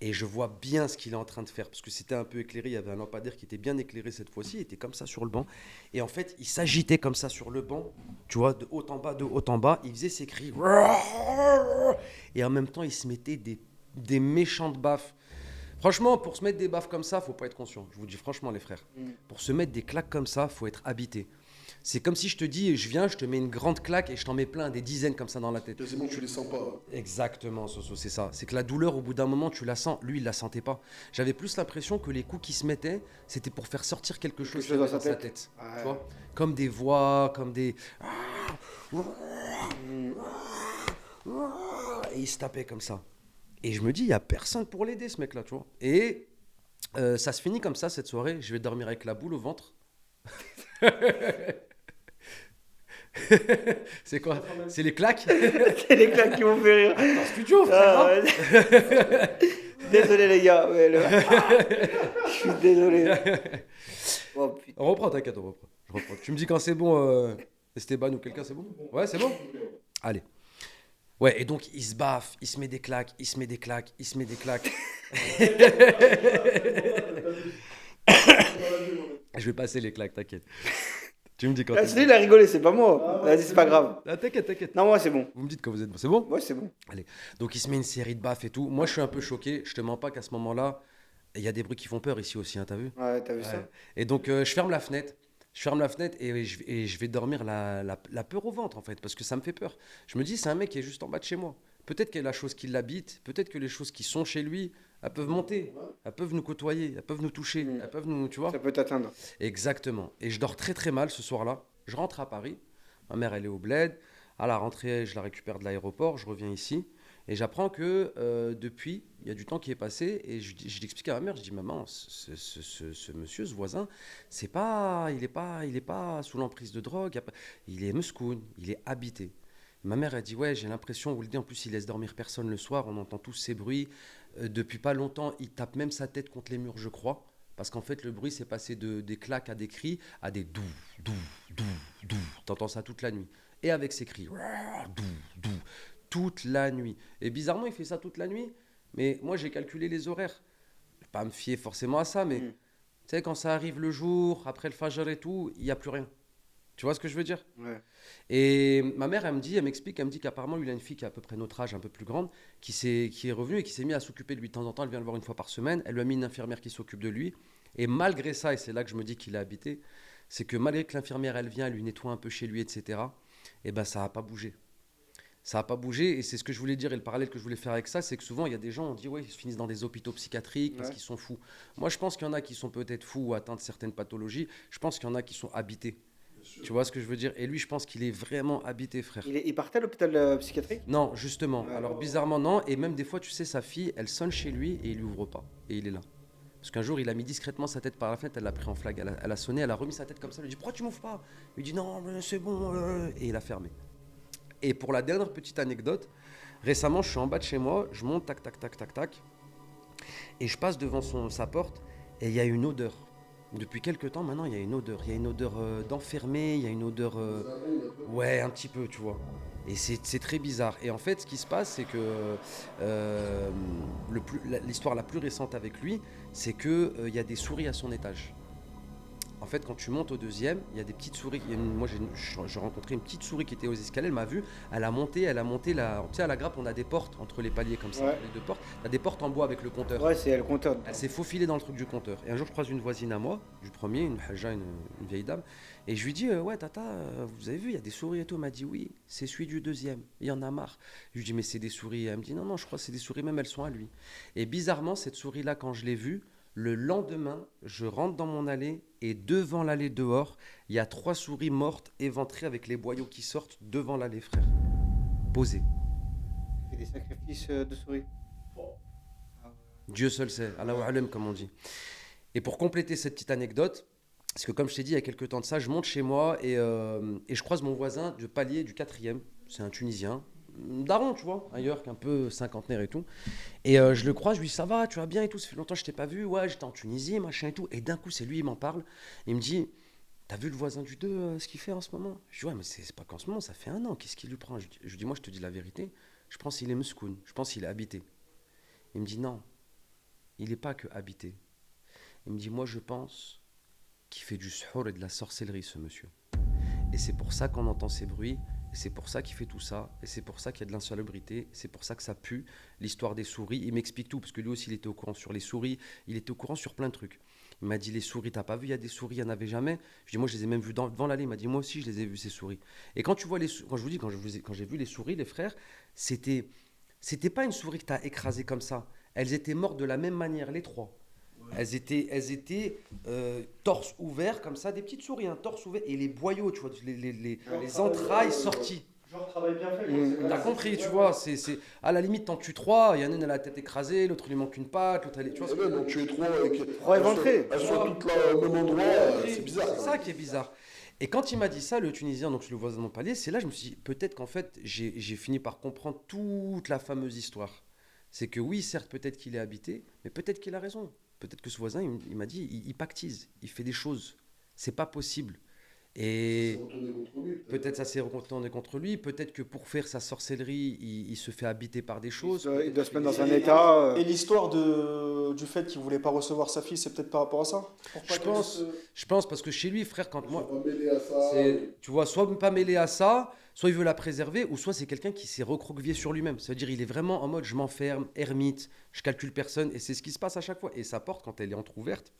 Et je vois bien ce qu'il est en train de faire. Parce que c'était un peu éclairé. Il y avait un lampadaire qui était bien éclairé cette fois-ci. Il était comme ça sur le banc. Et en fait, il s'agitait comme ça sur le banc. Tu vois, de haut en bas, de haut en bas. Il faisait ses cris. Et en même temps, il se mettait des méchantes baffes. Franchement, pour se mettre des baffes comme ça, faut pas être conscient. Je vous dis franchement, les frères. Pour se mettre des claques comme ça, faut être habité. C'est comme si je te dis, je viens, je te mets une grande claque et je t'en mets plein, des dizaines comme ça dans la tête. Quasiment, tu les sens pas. Exactement, Soso, c'est ça. C'est que la douleur, au bout d'un moment, tu la sens. Lui, il la sentait pas. J'avais plus l'impression que les coups qu'il se mettait, c'était pour faire sortir quelque chose dans sa sa tête. Ouais. Tu vois, comme des voix, comme des... Et il se tapait comme ça. Et je me dis, il n'y a personne pour l'aider, ce mec-là, tu vois. Et ça se finit comme ça, cette soirée. Je vais dormir avec la boule au ventre. C'est quoi? C'est les claques? C'est les claques qui m'ont fait rire. Dans le studio, frère. Désolé les gars. Je suis désolé. Oh, putain. On reprend, t'inquiète, on reprend. Je reprends. Tu me dis quand c'est bon, Esteban ou quelqu'un, c'est bon? Ouais, c'est bon? Allez. Ouais, et donc il se baffe, il se met des claques, il se met des claques. Je vais passer les claques, t'inquiète. Tu me dis quand Celui, il a rigolé, c'est pas moi. Vas-y, c'est pas grave. Ah, t'inquiète. Non, moi, c'est bon. Vous me dites quand vous êtes bon. C'est bon? Ouais, c'est bon. Allez. Donc il se met une série de baffes et tout. Moi, je suis un peu choqué. Je te mens pas qu'à ce moment-là, il y a des bruits qui font peur ici aussi, hein, t'as vu? Ouais, t'as vu ça? Et donc, je ferme la fenêtre. Je ferme la fenêtre et je vais dormir la peur au ventre, en fait, parce que ça me fait peur. Je me dis, c'est un mec qui est juste en bas de chez moi. Peut-être qu'il y a la chose qui l'habite, peut-être que les choses qui sont chez lui, elles peuvent monter, elles peuvent nous côtoyer, elles peuvent nous toucher, elles peuvent nous, tu vois. Ça peut t'atteindre. Exactement. Et je dors très très mal ce soir-là. Je rentre à Paris. Ma mère, elle est au bled. À la rentrée, je la récupère de l'aéroport. Je reviens ici. Et j'apprends que depuis, il y a du temps qui est passé. Et je l'explique à ma mère. Je dis, maman, ce monsieur, ce voisin, il est pas sous l'emprise de drogue. Il est mescoun, il est habité. Ma mère a dit, ouais, j'ai l'impression, vous le dites, en plus, il laisse dormir personne le soir. On entend tous ces bruits. Depuis pas longtemps, il tape même sa tête contre les murs, je crois. Parce qu'en fait, le bruit s'est passé des claques à des cris, à des dou, dou, dou, dou. T'entends ça toute la nuit. Et avec ces cris, dou, dou, toute la nuit. Et bizarrement, il fait ça toute la nuit. Mais moi, j'ai calculé les horaires. Je vais pas me fier forcément à ça, mais tu sais, quand ça arrive le jour, après le fajr et tout, il n'y a plus rien. Tu vois ce que je veux dire? Ouais. Et ma mère, elle me dit qu'apparemment, lui, il a une fille qui a à peu près notre âge, un peu plus grande, qui est revenue et qui s'est mis à s'occuper de lui de temps en temps. Elle vient le voir une fois par semaine. Elle lui a mis une infirmière qui s'occupe de lui. Et malgré ça, et c'est là que je me dis qu'il a habité, c'est que malgré que l'infirmière, elle vient, elle lui nettoie un peu chez lui, etc., et ben ça n'a pas bougé. Ça n'a pas bougé, et c'est ce que je voulais dire, et le parallèle que je voulais faire avec ça, c'est que souvent, il y a des gens, on dit, ouais, ils se finissent dans des hôpitaux psychiatriques parce qu'ils sont fous. Moi, je pense qu'il y en a qui sont peut-être fous ou atteints de certaines pathologies. Je pense qu'il y en a qui sont habités. Tu vois ce que je veux dire? Et lui, je pense qu'il est vraiment habité, frère. Il partait à l'hôpital psychiatrique? Non, justement. Alors, bizarrement, non. Et même des fois, tu sais, sa fille, elle sonne chez lui et il lui ouvre pas. Et il est là. Parce qu'un jour, il a mis discrètement sa tête par la fenêtre, elle l'a pris en flag. Elle a sonné, elle a remis sa tête comme ça. Elle lui dit, pourquoi tu m'ouvres pas? Il lui dit, non, mais c'est bon. Et il a fermé. Et pour la dernière petite anecdote, récemment, je suis en bas de chez moi, je monte, tac, tac, tac, tac, tac. Et je passe devant sa porte et il y a une odeur. Depuis quelques temps maintenant, il y a une odeur. Il y a une odeur d'enfermé, il y a une odeur... ouais, un petit peu, tu vois. Et c'est très bizarre. Et en fait, ce qui se passe, c'est que l'histoire la plus récente avec lui, c'est qu'il y a des souris à son étage. En fait, quand tu montes au deuxième, il y a des petites souris. Moi, j'ai rencontré une petite souris qui était aux escaliers. Elle m'a vu. Elle a monté tu sais, à la grappe, on a des portes entre les paliers comme ça, Ouais. entre les deux portes. Il y a des portes en bois avec le compteur. Ouais, c'est le compteur. Elle s'est faufilée dans le truc du compteur. Et un jour, je croise une voisine à moi, du premier, une haja, une vieille dame. Et je lui dis, ouais, tata, vous avez vu, il y a des souris et tout. Elle m'a dit, oui, c'est celui du deuxième. Il y en a marre. Je lui dis, mais c'est des souris. Elle me dit, non, non, je crois que c'est des souris, même elles sont à lui. Et bizarrement, cette souris-là, quand je l'ai vue, le lendemain, je rentre dans mon allée et devant l'allée dehors, il y a 3 souris mortes, éventrées avec les boyaux qui sortent devant l'allée, frère. Posées. Il fait des sacrifices de souris. Dieu seul sait, Allahu Alam, comme on dit. Et pour compléter cette petite anecdote, parce que comme je t'ai dit, il y a quelques temps de ça, je monte chez moi et je croise mon voisin de palier du 4e. C'est un Tunisien, daron, tu vois, ailleurs qu'un peu cinquantenaire et tout. Et je le croise, je lui dis, ça va, tu vas bien et tout, ça fait longtemps que je t'ai pas vu, ouais, j'étais en Tunisie, machin et tout. Et d'un coup, c'est lui, il m'en parle. Il me dit, t'as vu le voisin du 2, ce qu'il fait en ce moment? Je dis, ouais, mais c'est pas qu'en ce moment, ça fait 1 an, qu'est-ce qu'il lui prend? Je lui dis, moi, je te dis la vérité, je pense qu'il est mescoun, je pense qu'il est habité. Il me dit, non, il n'est pas que habité. Il me dit, moi, je pense qu'il fait du suhour et de la sorcellerie, ce monsieur. Et c'est pour ça qu'on entend ces bruits, et c'est pour ça qu'il fait tout ça, et c'est pour ça qu'il y a de l'insalubrité, c'est pour ça que ça pue, l'histoire des souris. Il m'explique tout, parce que lui aussi, il était au courant sur les souris, il était au courant sur plein de trucs. Il m'a dit, les souris, t'as pas vu, il y a des souris, il n'y en avait jamais. Je dis, moi, je les ai même vues devant l'allée. Il m'a dit, moi aussi, je les ai vues, ces souris. Et quand tu vois quand j'ai vu les souris, les frères, c'était pas une souris que t'as écrasée comme ça. Elles étaient mortes de la même manière, les 3. Elles étaient torse ouvert comme ça, des petites souris, hein, torse ouvert, et les boyaux, tu vois, les entrailles sorties. Genre travail bien fait. T'as compris, tu vois, c'est à la limite, t'en tues 3, il y en a une, elle a la tête écrasée, l'autre, il lui manque une patte, l'autre, elle est... Tu vois ce que je veux dire? Donc tu es 3 avec... 3 éventrés. Elles sont toutes là au même endroit, c'est bizarre. C'est ça qui est bizarre. Et quand il m'a dit ça, le Tunisien, donc le voisin de mon palier, c'est là que je me suis dit, peut-être qu'en fait, j'ai fini par comprendre toute la fameuse histoire. C'est que oui, certes, peut-être qu'il est habité, mais peut-être qu'il a raison. Peut-être que ce voisin, il m'a dit, il pactise, il fait des choses. C'est pas possible. Et peut-être ça s'est retourné contre lui. Peut-être que pour faire sa sorcellerie, il se fait habiter par des choses. Il doit se mettre dans un état. Et l'histoire du fait qu'il voulait pas recevoir sa fille, c'est peut-être par rapport à ça? Je pense parce que chez lui, frère, quand moi, Pas mêlé à ça. tu vois, soit pas mêlé à ça, soit il veut la préserver, ou soit c'est quelqu'un qui s'est recroquevillé sur lui-même. Ça veut dire il est vraiment en mode je m'enferme, ermite, je calcule personne, et c'est ce qui se passe à chaque fois. Et sa porte, quand elle est entrouverte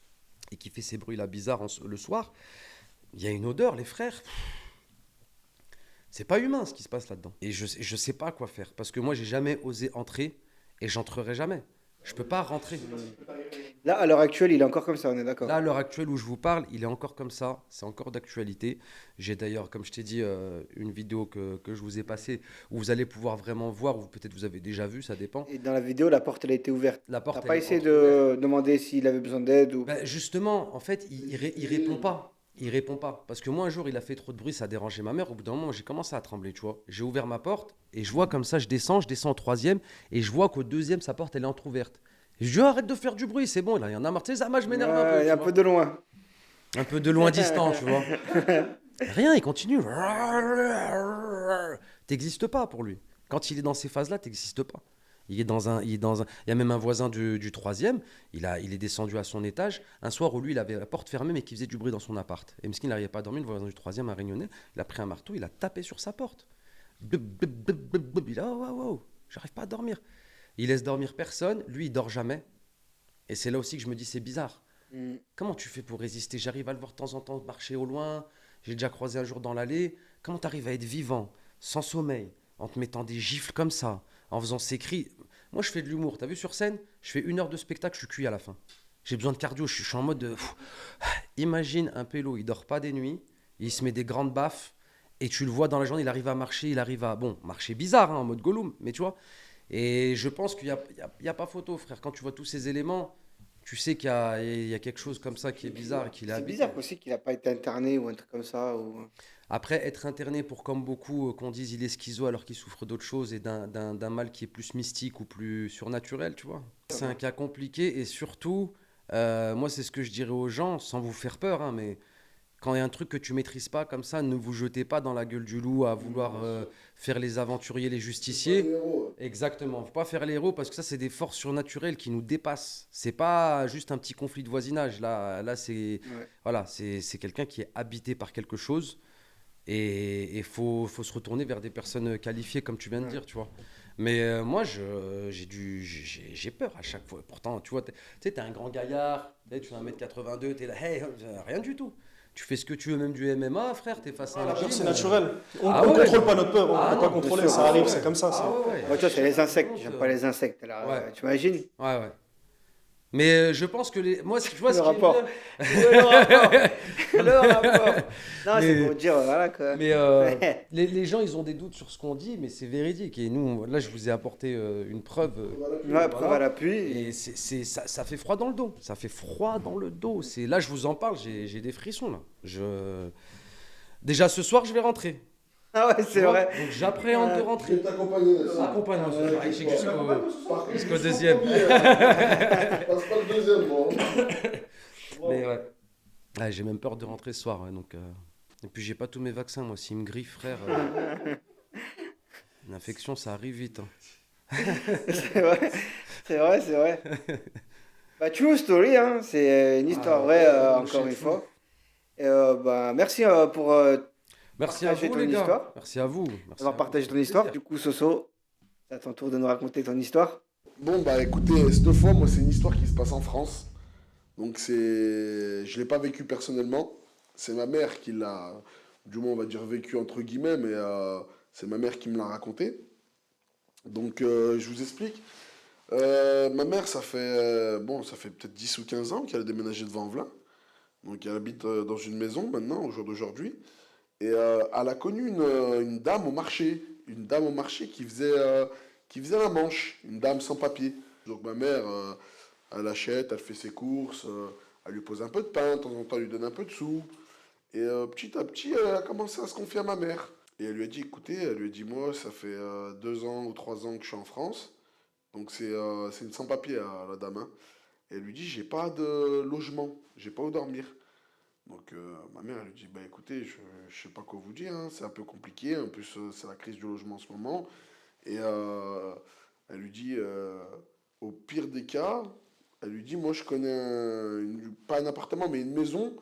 et qui fait ces bruits-là bizarres le soir, Il y a une odeur, les frères. C'est pas humain ce qui se passe là-dedans. Et je sais pas quoi faire. Parce que moi, j'ai jamais osé entrer et j'entrerai jamais. Je peux pas rentrer. Là, à l'heure actuelle, il est encore comme ça, on est d'accord. Là, à l'heure actuelle où je vous parle, il est encore comme ça. C'est encore d'actualité. J'ai d'ailleurs, comme je t'ai dit, une vidéo que je vous ai passée où vous allez pouvoir vraiment voir, ou peut-être vous avez déjà vu, ça dépend. Et dans la vidéo, la porte, elle a été ouverte. La porte, T'as elle pas est essayé entrouverte. de demander s'il avait besoin d'aide ou... Ben, justement, en fait, il répond pas. Il répond pas. Parce que moi, un jour, il a fait trop de bruit, ça a dérangé ma mère. Au bout d'un moment, j'ai commencé à trembler, tu vois. J'ai ouvert ma porte et je vois comme ça, je descends au troisième et je vois qu'au deuxième, sa porte, elle est entrouverte. Et je dis, oh, arrête de faire du bruit, c'est bon, là, il y en a marre. Tu sais, ça, moi, je m'énerve un peu. Il est tu un vois. peu de loin. Un peu de loin distant, tu vois. Rien, il continue. T'existes pas pour lui. Quand il est dans ces phases-là, t'existes pas. Il y a même un voisin du troisième, il est descendu à son étage, un soir où lui, il avait la porte fermée, mais qui faisait du bruit dans son appart. Et Meskin, il n'arrivait pas à dormir, le voisin du troisième a réunionnais, il a pris un marteau, il a tapé sur sa porte. Blub, blub, blub, blub, blub. Il a, oh, oh, oh, j'arrive pas à dormir. Il laisse dormir personne, lui, il dort jamais. Et c'est là aussi que je me dis, c'est bizarre. Comment tu fais pour résister? J'arrive à le voir de temps en temps marcher au loin, j'ai déjà croisé un jour dans l'allée. Comment tu arrives à être vivant, sans sommeil, en te mettant des gifles comme ça, en faisant ces cris? Moi, je fais de l'humour. T'as vu sur scène? Je fais 1 heure de spectacle, je suis cuit à la fin. J'ai besoin de cardio, je suis en mode de... Imagine un pélo, il dort pas des nuits, il se met des grandes baffes, et tu le vois dans la journée, il arrive à marcher, il arrive à... Bon, marcher bizarre, hein, en mode Gollum, mais tu vois. Et je pense qu'il y a pas photo, frère. Quand tu vois tous ces éléments, tu sais il y a quelque chose comme ça qui est bizarre et qu'il a C'est habité. bizarre aussi qu'il n'a pas été interné ou un truc comme ça. Ou... Après, être interné pour, comme beaucoup, qu'on dise il est schizo alors qu'il souffre d'autre chose et d'un mal qui est plus mystique ou plus surnaturel, tu vois. C'est un cas compliqué et surtout, moi, c'est ce que je dirais aux gens, sans vous faire peur, hein, mais quand il y a un truc que tu maîtrises pas comme ça, ne vous jetez pas dans la gueule du loup à vouloir faire les aventuriers, les justiciers. Exactement, faut pas faire les héros parce que ça, c'est des forces surnaturelles qui nous dépassent. C'est pas juste un petit conflit de voisinage. Là c'est voilà, c'est quelqu'un qui est habité par quelque chose. Et il faut se retourner vers des personnes qualifiées, comme tu viens de dire, tu vois. Mais moi, j'ai peur à chaque fois. Pourtant, tu vois, tu sais, t'es un grand gaillard, tu fais 1m82, t'es là, hey, rien du tout. Tu fais ce que tu veux, même du MMA, frère, t'es face à un La peur, gym. c'est naturel. On Ah ne ouais. contrôle pas notre peur, on ne peut pas non, contrôler, bien sûr. ça arrive, ouais. c'est comme ça. Ah ouais. Moi, tu vois, c'est les insectes. J'aime pas les insectes. Alors, Ouais. tu imagines? Ouais. Mais je pense que moi, tu vois, Le ce qui est rapport. bien- Le rapport. Le rapport. Non, Mais- c'est pour dire, voilà quoi. Mais les gens, ils ont des doutes sur ce qu'on dit, mais c'est véridique. Et nous, là, je vous ai apporté une preuve. Ouais, preuve à l'appui. Et ça fait froid dans le dos. Ça fait froid dans le dos. Là, je vous en parle, j'ai des frissons là. Déjà ce soir, je vais rentrer. Ah ouais, c'est vrai. Donc j'appréhende de rentrer. t'accompagner. Accompagne-moi ce soir. Allez, jusqu'au deuxième. Passe pas le deuxième, moi. Mais ouais. Ouais, j'ai même peur de rentrer ce soir. Ouais, donc, et puis j'ai pas tous mes vaccins, moi. S'ils me griffent, frère, une infection, ça arrive vite. Hein. C'est vrai. Bah, true story, hein. C'est une histoire vraie, encore une fois. Et, bah, merci pour Merci à partager vous, ton les gars. histoire. Merci à vous. Merci d'avoir à vous. partagé ton histoire. Du coup, Soso, c'est à ton tour de nous raconter ton histoire. Bon, bah écoutez, cette fois, moi, c'est une histoire qui se passe en France. Donc, je l'ai pas vécu personnellement. C'est ma mère qui l'a, du moins, on va dire, vécu entre guillemets, mais c'est ma mère qui me l'a raconté. Donc, je vous explique. Ma mère, ça fait peut-être 10 ou 15 ans qu'elle a déménagé de Vanvelin. Donc, elle habite dans une maison maintenant, au jour d'aujourd'hui. Et elle a connu une dame au marché. Une dame au marché qui faisait la manche. Une dame sans papier. Donc, ma mère, elle achète, elle fait ses courses, elle lui pose un peu de pain, de temps en temps, elle lui donne un peu de sous. Et petit à petit, elle a commencé à se confier à ma mère. Et elle lui a dit, écoutez, moi, ça fait 2 ans ou 3 ans que je suis en France. Donc, c'est une sans-papier, la dame. Hein. Et elle lui dit, j'ai pas de logement, j'ai pas où dormir. Donc, ma mère, elle lui dit, bah écoutez, je sais pas quoi vous dire, hein, c'est un peu compliqué. En plus, c'est la crise du logement en ce moment. Et elle lui dit, au pire des cas, elle lui dit, moi, je connais pas un appartement, mais une maison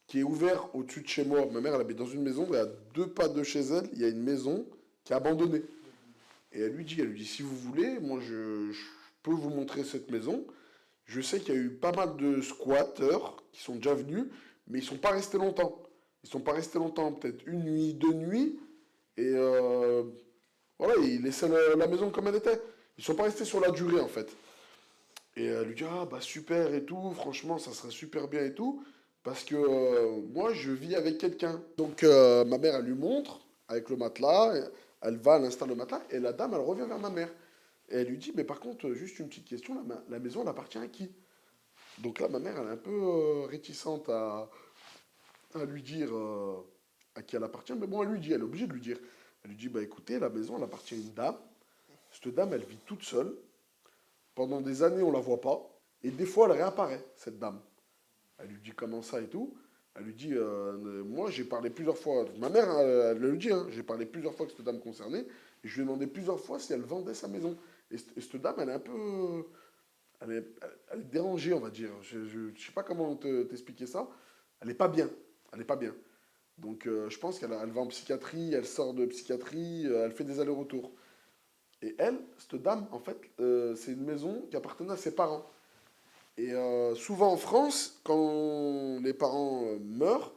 qui est ouverte au-dessus de chez moi. Ma mère, elle habite dans une maison, et à 2 pas de chez elle, il y a une maison qui est abandonnée. Et elle lui dit, si vous voulez, moi, je peux vous montrer cette maison. Je sais qu'il y a eu pas mal de squatteurs qui sont déjà venus, mais ils ne sont pas restés longtemps. Ils sont pas restés longtemps, peut-être une nuit, 2 nuits. Et voilà, ils laissaient la maison comme elle était. Ils sont pas restés sur la durée, en fait. Et elle lui dit, ah bah super et tout, franchement, ça serait super bien et tout. Parce que moi, je vis avec quelqu'un. Donc ma mère, elle lui montre, avec le matelas. Elle va, elle installe le matelas. Et la dame, elle revient vers ma mère. Et elle lui dit, mais par contre, juste une petite question, la maison, elle appartient à qui? Donc là, ma mère, elle est un peu réticente à lui dire à qui elle appartient. Mais bon, elle est obligée de lui dire. Elle lui dit, bah écoutez, la maison, elle appartient à une dame. Cette dame, elle vit toute seule. Pendant des années, on la voit pas. Et des fois, elle réapparaît, cette dame. Elle lui dit comment ça et tout. Elle lui dit, moi, j'ai parlé plusieurs fois. Ma mère, elle le dit, hein, j'ai parlé plusieurs fois que cette dame concernée. Et je lui ai demandé plusieurs fois si elle vendait sa maison. Et cette dame, elle est un peu... Elle est dérangée, on va dire. Je sais pas comment t'expliquer ça. Elle est pas bien. Elle est pas bien. Donc, je pense qu'elle va en psychiatrie, elle sort de psychiatrie, elle fait des allers-retours. Et elle, cette dame, en fait, c'est une maison qui appartenait à ses parents. Et souvent en France, quand les parents meurent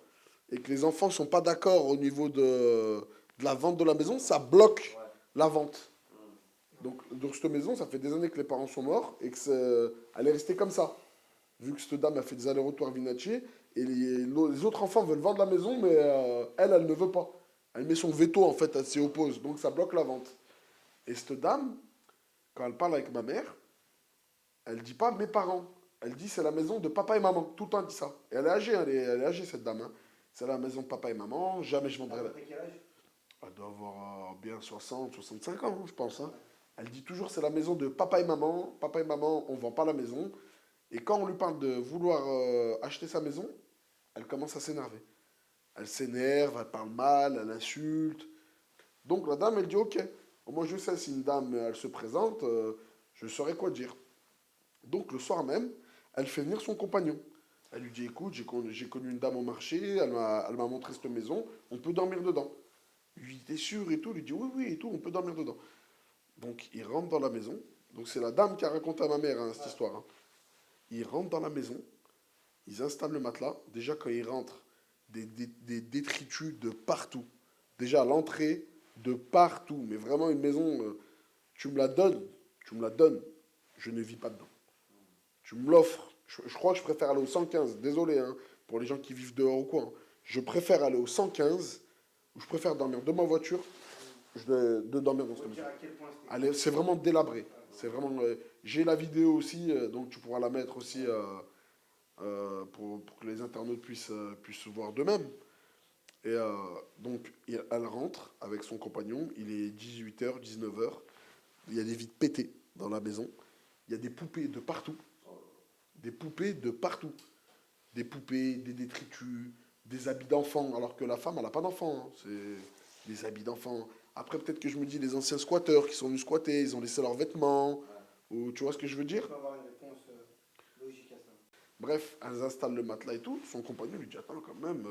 et que les enfants ne sont pas d'accord au niveau de la vente de la maison, ça bloque la vente. Donc cette maison, ça fait des années que les parents sont morts et elle est restée comme ça. Vu que cette dame a fait des allers-retours à Vinatier, et les autres enfants veulent vendre la maison, mais elle ne veut pas. Elle met son veto, en fait, elle s'y oppose. Donc ça bloque la vente. Et cette dame, quand elle parle avec ma mère, elle dit pas mes parents. Elle dit c'est la maison de papa et maman. Tout le temps elle dit ça. Et elle est âgée, elle est âgée cette dame. Hein. C'est la maison de papa et maman. Jamais je vendrai la. Elle doit avoir bien 60, 65 ans, je pense. Hein. Elle dit toujours c'est la maison de papa et maman. Papa et maman, on vend pas la maison. Et quand on lui parle de vouloir acheter sa maison, elle commence à s'énerver. Elle s'énerve, elle parle mal, elle insulte. Donc la dame, elle dit ok. Moi je sais si une dame, elle se présente, je saurais quoi dire. Donc le soir même, elle fait venir son compagnon. Elle lui dit écoute, j'ai connu une dame au marché, elle m'a montré cette maison, on peut dormir dedans. Lui dit t'es sûr et tout, lui dit oui, oui et tout, on peut dormir dedans. Donc il rentre dans la maison. Donc c'est la dame qui a raconté à ma mère hein, cette histoire. Hein. Ils rentrent dans la maison, ils installent le matelas. Déjà quand ils rentrent, des détritus de partout. Déjà à l'entrée, de partout. Mais vraiment une maison, tu me la donnes, je ne vis pas dedans. Tu me l'offres. Je crois que je préfère aller au 115. Désolé hein, pour les gens qui vivent dehors ou quoi. Hein. Je préfère aller au 115 ou je préfère dormir de ma voiture de dormir dans cette maison. Allez, c'est vraiment délabré. C'est vraiment. J'ai la vidéo aussi, donc tu pourras la mettre aussi pour que les internautes puissent voir d'eux-mêmes. Et donc, elle rentre avec son compagnon. Il est 18h, 19h. Il y a des vitres pétées dans la maison. Il y a des poupées de partout. Des poupées de partout. Des poupées, des détritus, des habits d'enfants. Alors que la femme, elle n'a pas d'enfants. Hein. C'est des habits d'enfants. Après, peut-être que je me dis, les anciens squatteurs qui sont venus squatter, ils ont laissé leurs vêtements. Ou, tu vois ce que je veux dire? Avoir une réponse logique à ça. Bref, elles installent le matelas et tout. Son compagnon lui dit, attends, quand même,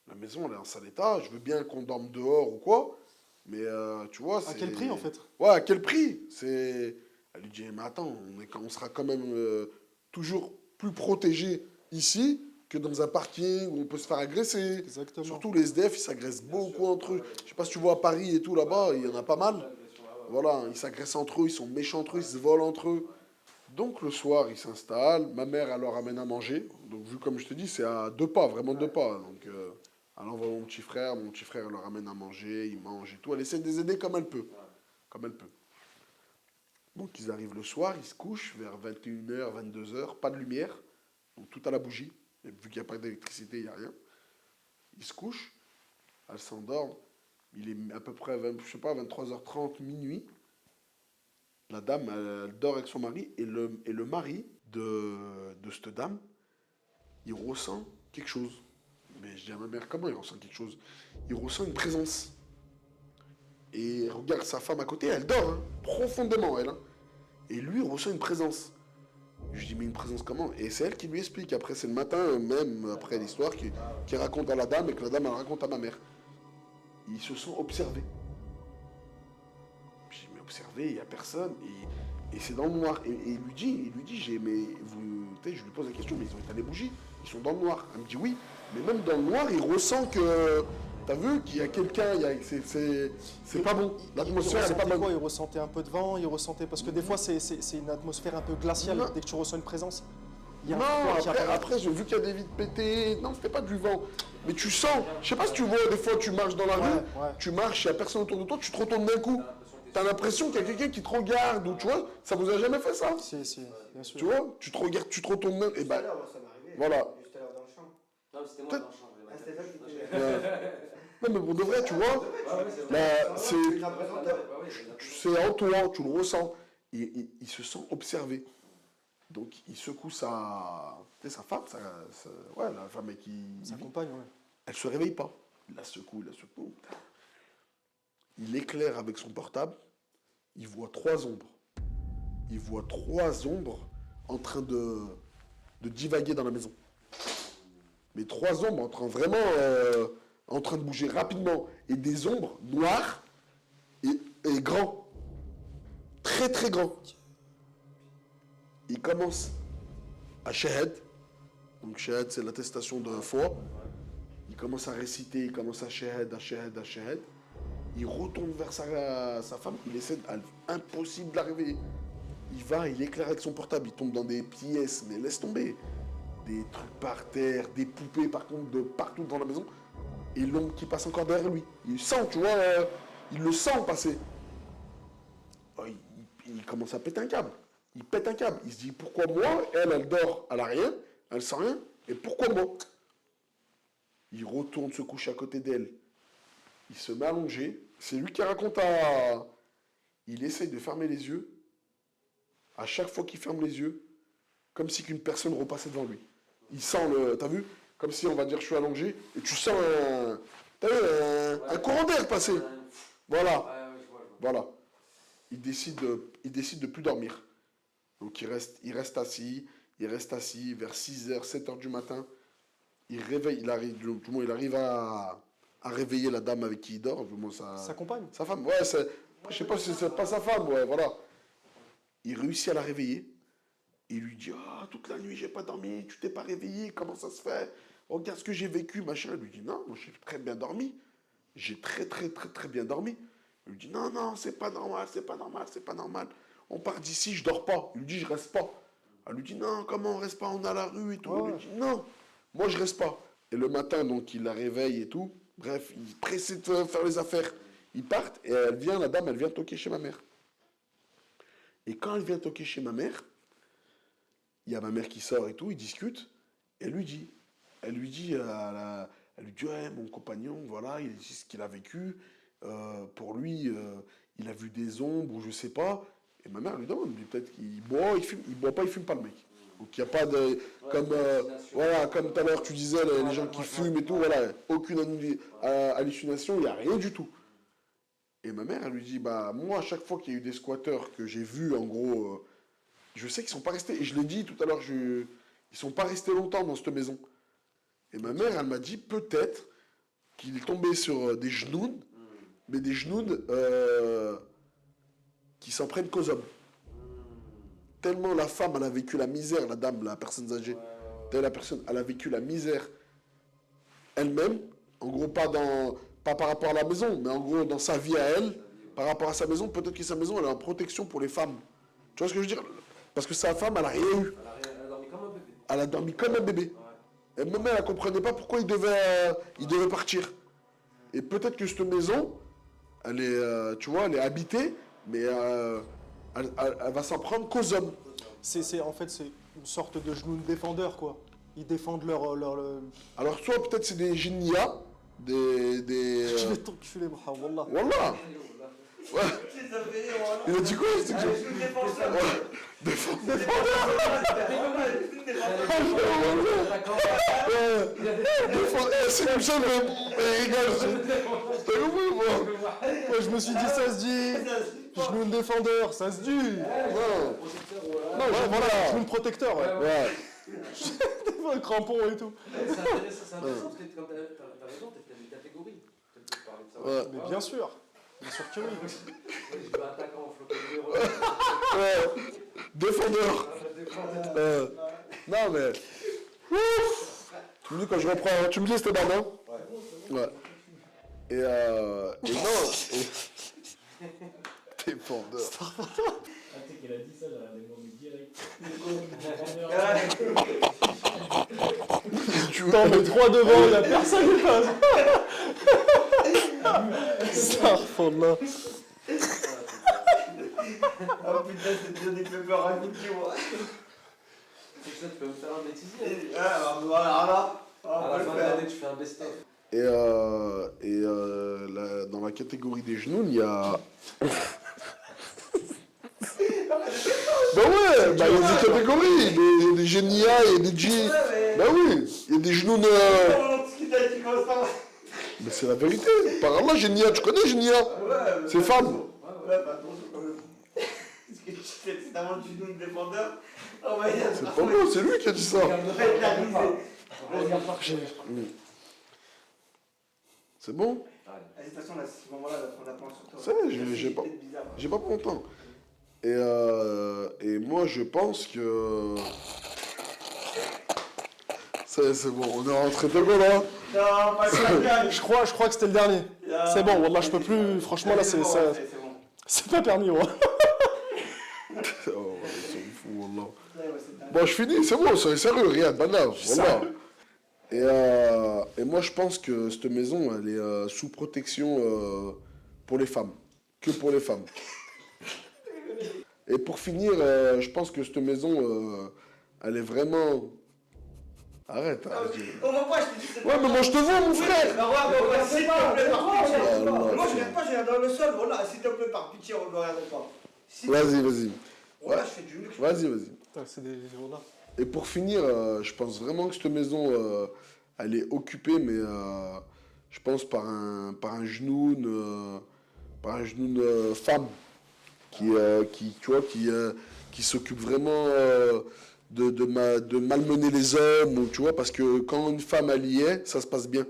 la maison, elle est en sale état. Je veux bien qu'on dorme dehors ou quoi. Mais, tu vois, c'est... À quel prix, en fait? Ouais, à quel prix? Elle lui dit, mais attends, on sera quand même toujours plus protégé ici que dans un parking où on peut se faire agresser. Exactement. Surtout les SDF, ils s'agressent beaucoup entre eux. Je sais pas si tu vois à Paris et tout là-bas, il y en a pas mal. Voilà, ils s'agressent entre eux, ils sont méchants entre eux, ils se volent entre eux. Donc le soir, ils s'installent. Ma mère, elle leur amène à manger. Donc vu comme je te dis, c'est à 2 pas, vraiment 2 pas. Donc elle envoie mon petit frère elle leur amène à manger, ils mangent et tout. Elle essaie de les aider comme elle peut. Comme elle peut. Donc ils arrivent le soir, ils se couchent vers 21h, 22h, pas de lumière, donc tout à la bougie. Et vu qu'il n'y a pas d'électricité, il n'y a rien. Ils se couchent, elles s'endorment. Il est à peu près, je sais pas, 23h30, minuit. La dame, elle dort avec son mari. Et le mari de cette dame, il ressent quelque chose. Mais je dis à ma mère, comment il ressent quelque chose? Il ressent une présence. Et il regarde sa femme à côté, elle dort, hein, profondément, elle. Hein. Et lui, il ressent une présence. Je lui dis, mais une présence comment? Et c'est elle qui lui explique. Après, c'est le matin, même après l'histoire, qui raconte à la dame et que la dame, elle raconte à ma mère. Ils se sont observés. Je dis, mais observés, il n'y a personne. Et c'est dans le noir. Et il lui dit, mais vous, je lui pose la question, mais ils ont éteint les bougies. Ils sont dans le noir. Elle me dit oui. Mais même dans le noir, il ressent que... T'as vu qu'il y a quelqu'un, c'est pas bon. L'atmosphère, c'est pas ressentait bonne. quoi? Il ressentait un peu de vent, il ressentait... Parce que des fois, c'est une atmosphère un peu glaciale Non. dès que tu ressens une présence. Il y a un Non, froid qui apparaît. après j'ai vu qu'il y a des vitres pétées. Non, c'était pas du vent. Mais tu sens, je sais pas si tu vois, des fois tu marches dans la rue, ouais. tu marches, il n'y a personne autour de toi, tu te retournes d'un coup. T'as l'impression qu'il y a quelqu'un qui te regarde, ou tu vois, ça vous a jamais fait ça? Si, bien sûr. Tu vois, tu te regardes, tu te retournes d'un... Et Tout à ben, l'heure, ça m'est arrivé. voilà. Juste à l'heure dans le champ. Non, c'était moi dans le champ. Ah, c'était ça qui était... Non mais pour de vrai, tu vois, là, c'est en toi, tu le ressens. Il se sent observé. Donc il secoue sa femme, ouais, la femme avec qui... Sa compagne, ouais. Elle se réveille pas. Il la secoue. Il éclaire avec son portable. Il voit 3 ombres. Il voit 3 ombres en train de divaguer dans la maison. Mais 3 ombres en train de bouger rapidement. Et des ombres noires et grands. Très très grands. Il commence à shahad. Donc shahad, c'est l'attestation de foi. Il commence à réciter, il commence à shahad. Il retourne vers sa femme, il essaie, impossible de la réveiller. Il éclaire avec son portable, il tombe dans des pièces, mais laisse tomber. Des trucs par terre, des poupées par contre de partout dans la maison. Et l'ombre qui passe encore derrière lui. Il sent, tu vois, il le sent passer. Oh, il commence à péter un câble. Il pète un câble. Il se dit, pourquoi moi? Elle dort, elle a rien, elle sent rien. Et pourquoi moi? Il retourne se coucher à côté d'elle. Il se met allongé. C'est lui qui raconte à... Il essaye de fermer les yeux. À chaque fois qu'il ferme les yeux, comme si qu'une personne repassait devant lui. Il sent le... T'as vu? Comme si, on va dire, je suis allongé, et tu sens un courant d'air passer. Voilà. Voilà. Il décide de plus dormir. Donc il reste assis vers 6h, 7h du matin. Il arrive à réveiller la dame avec qui il dort. Sa compagne? Sa femme, ouais, je sais pas si c'est pas sa femme, ouais, voilà. Il réussit à la réveiller. Il lui dit, toute la nuit, j'ai pas dormi, tu t'es pas réveillé, comment ça se fait? Regarde ce que j'ai vécu, machin. Elle lui dit, non, moi j'ai très bien dormi. J'ai très bien dormi. Il lui dit, non, c'est pas normal. On part d'ici, je dors pas. Il lui dit, je reste pas. Elle lui dit, non, comment on reste pas, on est à la rue et tout. Ouais. Il lui dit, non, moi je reste pas. Et le matin, donc, il la réveille et tout. Bref, il est pressé de faire les affaires. Ils partent et la dame, elle vient toquer chez ma mère. Et quand elle vient toquer chez ma mère, il y a ma mère qui sort et tout, ils discutent. Et elle lui dit, ouais, mon compagnon, voilà, il dit ce qu'il a vécu. Pour lui, il a vu des ombres ou je sais pas. Et ma mère lui demande, peut-être qu'il boit, il boit pas, il fume pas le mec. Donc il n'y a pas de... comme tout à l'heure tu disais, les gens qui fument et tout, voilà, aucune hallucination, il n'y a rien du tout. Et ma mère, elle lui dit, moi, à chaque fois qu'il y a eu des squatteurs que j'ai vus, en gros, je sais qu'ils sont pas restés, et je l'ai dit tout à l'heure, ils sont pas restés longtemps dans cette maison. Et ma mère, elle m'a dit, peut-être qu'il est tombé sur des genoux, mais des genoux qui s'en prennent qu'aux hommes. Tellement la femme, elle a vécu la misère, la dame, la personne âgée, la personne, elle a vécu la misère elle-même, en gros pas par rapport à la maison, mais en gros dans sa vie à elle, par rapport à sa maison, peut-être que sa maison, elle est en protection pour les femmes. Tu vois ce que je veux dire? Parce que sa femme, elle a rien eu. Elle a dormi comme un bébé. Et même elle ne comprenait pas pourquoi il devait partir. Et peut-être que cette maison, elle est, tu vois, elle est habitée, mais elle va s'en prendre qu'aux hommes. En fait, c'est une sorte de genou de défendeur, quoi. Ils défendent leur... Alors, soit peut-être c'est des génias, des... Je vais t'enculer, Wallah. Wallah. Ouais. Il a dit quoi? Défendeur. C'est comme ça, mais rigole. T'as compris, moi? Je me suis dit, ça se dit. Genou de défendeur, ça se dit. Non, voilà. Genou de protecteur, ouais. Le crampon et tout. C'est intéressant, parce que t'as raison, t'as une catégorie. Mais bien sûr. Bien sûr que oui. Je veux attaquant, flotteur. Défendeur. Non, mais... Tu me dis quand je reprends. Tu me dis c'était bien, non? Ouais. Et non. T'es vendeur. Il a dit ça, j'aurais demandé direct. T'en mets 3 devant, il y a personne qui passe. Astaghfirullah. Oh putain, c'est bien des peurs à coup de moi. C'est ça, tu peux me faire un bêtisier. Ah, voilà, là. À la fin de l'année, tu fais un best-of. Et dans la catégorie des genoux, il y a. Bah ouais, bah il y a des catégories, il y a des génias, il y a des G. Bah oui, il y a des genoux. Mais c'est la vérité. Par Allah, génia, tu connais génia? C'est femme. Ouais, bah attention quand même. Parce que c'est avant le genou de défendeur. C'est pas moi, c'est lui qui a dit ça. C'est bon? Vas-y, de toute façon, là, à ce moment-là, on a plan sur toi. Ça, j'ai pas longtemps. Et moi, je pense que. C'est bon, on est rentré de gaulle, là. Non, pas ça. Je crois que c'était le dernier. C'est bon, wallah, je peux plus. Franchement, là, c'est ça. C'est pas permis, ouais. Oh, ils sont fous, wallah. Bon, je finis, c'est bon, c'est sérieux, Riyad, banal, wallah. Et moi, je pense que cette maison, elle est sous protection pour les femmes. Que pour les femmes. Et pour finir, je pense que cette maison, elle est vraiment... Arrête, arrête. On va pas, je te dis. Ouais, mais moi, je te vois, mon frère. Bah ouais, s'il te plaît, par pitié. Moi, je regarde pas, je regarde dans le sol, voilà, s'il te plaît, par pitié, on ne regarde pas. Vas-y. Voilà, je fais du luxe. Vas-y. Putain, c'est des voilà. Et pour finir, je pense vraiment que cette maison, elle est occupée, mais je pense par un genoune, femme qui tu vois, qui s'occupe vraiment de malmener les hommes, tu vois, parce que quand une femme elle y est, ça se passe bien.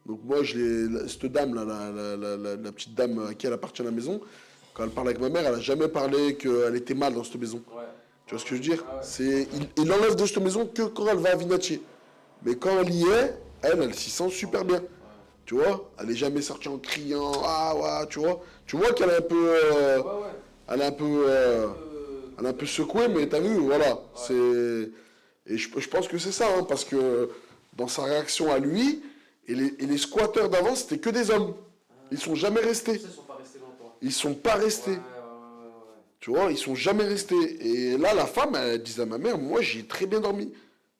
Donc moi, cette dame là, la petite dame à qui elle appartient à la maison, quand elle parle avec ma mère, elle a jamais parlé qu'elle était mal dans cette maison. Ouais. Tu vois ce que je veux dire? Il enlève de cette maison que quand elle va à Vinatier. Mais quand elle y est, elle s'y sent super bien. Tu vois? Elle n'est jamais sortie en criant, ah ouais, tu vois? Tu vois qu'elle est un peu... Elle est un peu... elle est un peu secouée, mais t'as vu, voilà. Et je pense que c'est ça, hein, parce que dans sa réaction à lui, et les squatteurs d'avant, c'était que des hommes. Ils sont jamais restés. Ils sont pas restés longtemps. Ils sont pas restés. Ouais. Tu vois, ils sont jamais restés. Et là, la femme, elle disait à ma mère, moi, j'ai très bien dormi.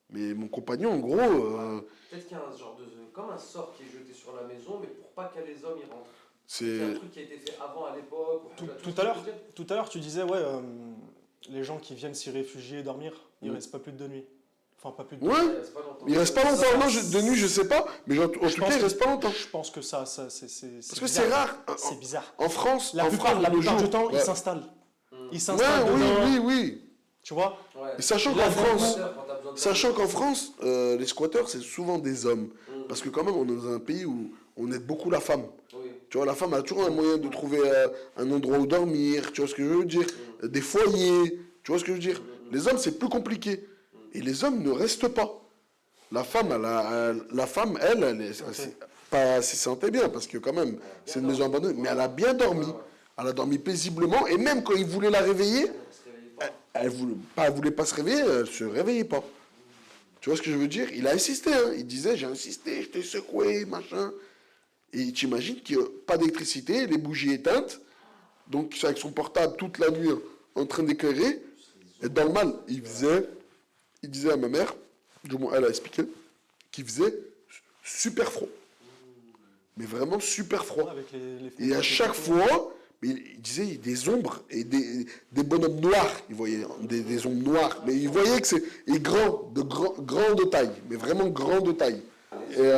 Mais mon compagnon, en gros... Peut-être qu'il y a un genre de... Comme un sort qui est jeté sur la maison, mais pour pas que les hommes y rentrent. C'est un truc qui a été fait avant, à l'époque. Tout à l'heure, tu disais, les gens qui viennent s'y réfugier et dormir, ils restent pas plus de 2 nuits. Enfin, pas plus de 2 nuits. Ouais, ils restent pas longtemps. Non, de nuit, je sais pas. Mais en tout cas, ils restent pas longtemps. Je pense que ça c'est parce que c'est rare. C'est bizarre. En France, la plupart du temps, ils s'installent. Ils s'installent dedans. Oui. Tu vois? Et sachant qu'en France, les squatteurs, c'est souvent des hommes. Parce que quand même, on est dans un pays où on aide beaucoup la femme. Tu vois, la femme a toujours un moyen de trouver un endroit où dormir, tu vois ce que je veux dire? Des foyers, tu vois ce que je veux dire? Les hommes, c'est plus compliqué. Et les hommes ne restent pas. La femme, elle s'y sentait bien, parce que quand même, c'est une maison abandonnée, mais elle a bien dormi. Elle a dormi paisiblement, et même quand il voulait la réveiller, elle voulait pas se réveiller, elle se réveillait pas. Tu vois ce que je veux dire? Il a insisté, hein. Il disait, j'ai insisté, je t'ai secoué, machin. Et t'imagines qu'il n'y a pas d'électricité, les bougies éteintes, donc avec son portable toute la nuit en train d'éclairer, et dans le mal, il disait à ma mère, du moins elle a expliqué, qu'il faisait super froid. Mais vraiment super froid. Et à chaque fois, il disait des ombres et des bonhommes noirs. Il voyait des ombres noires. Mais il voyait que c'est grand de taille. Mais vraiment grand de taille. Et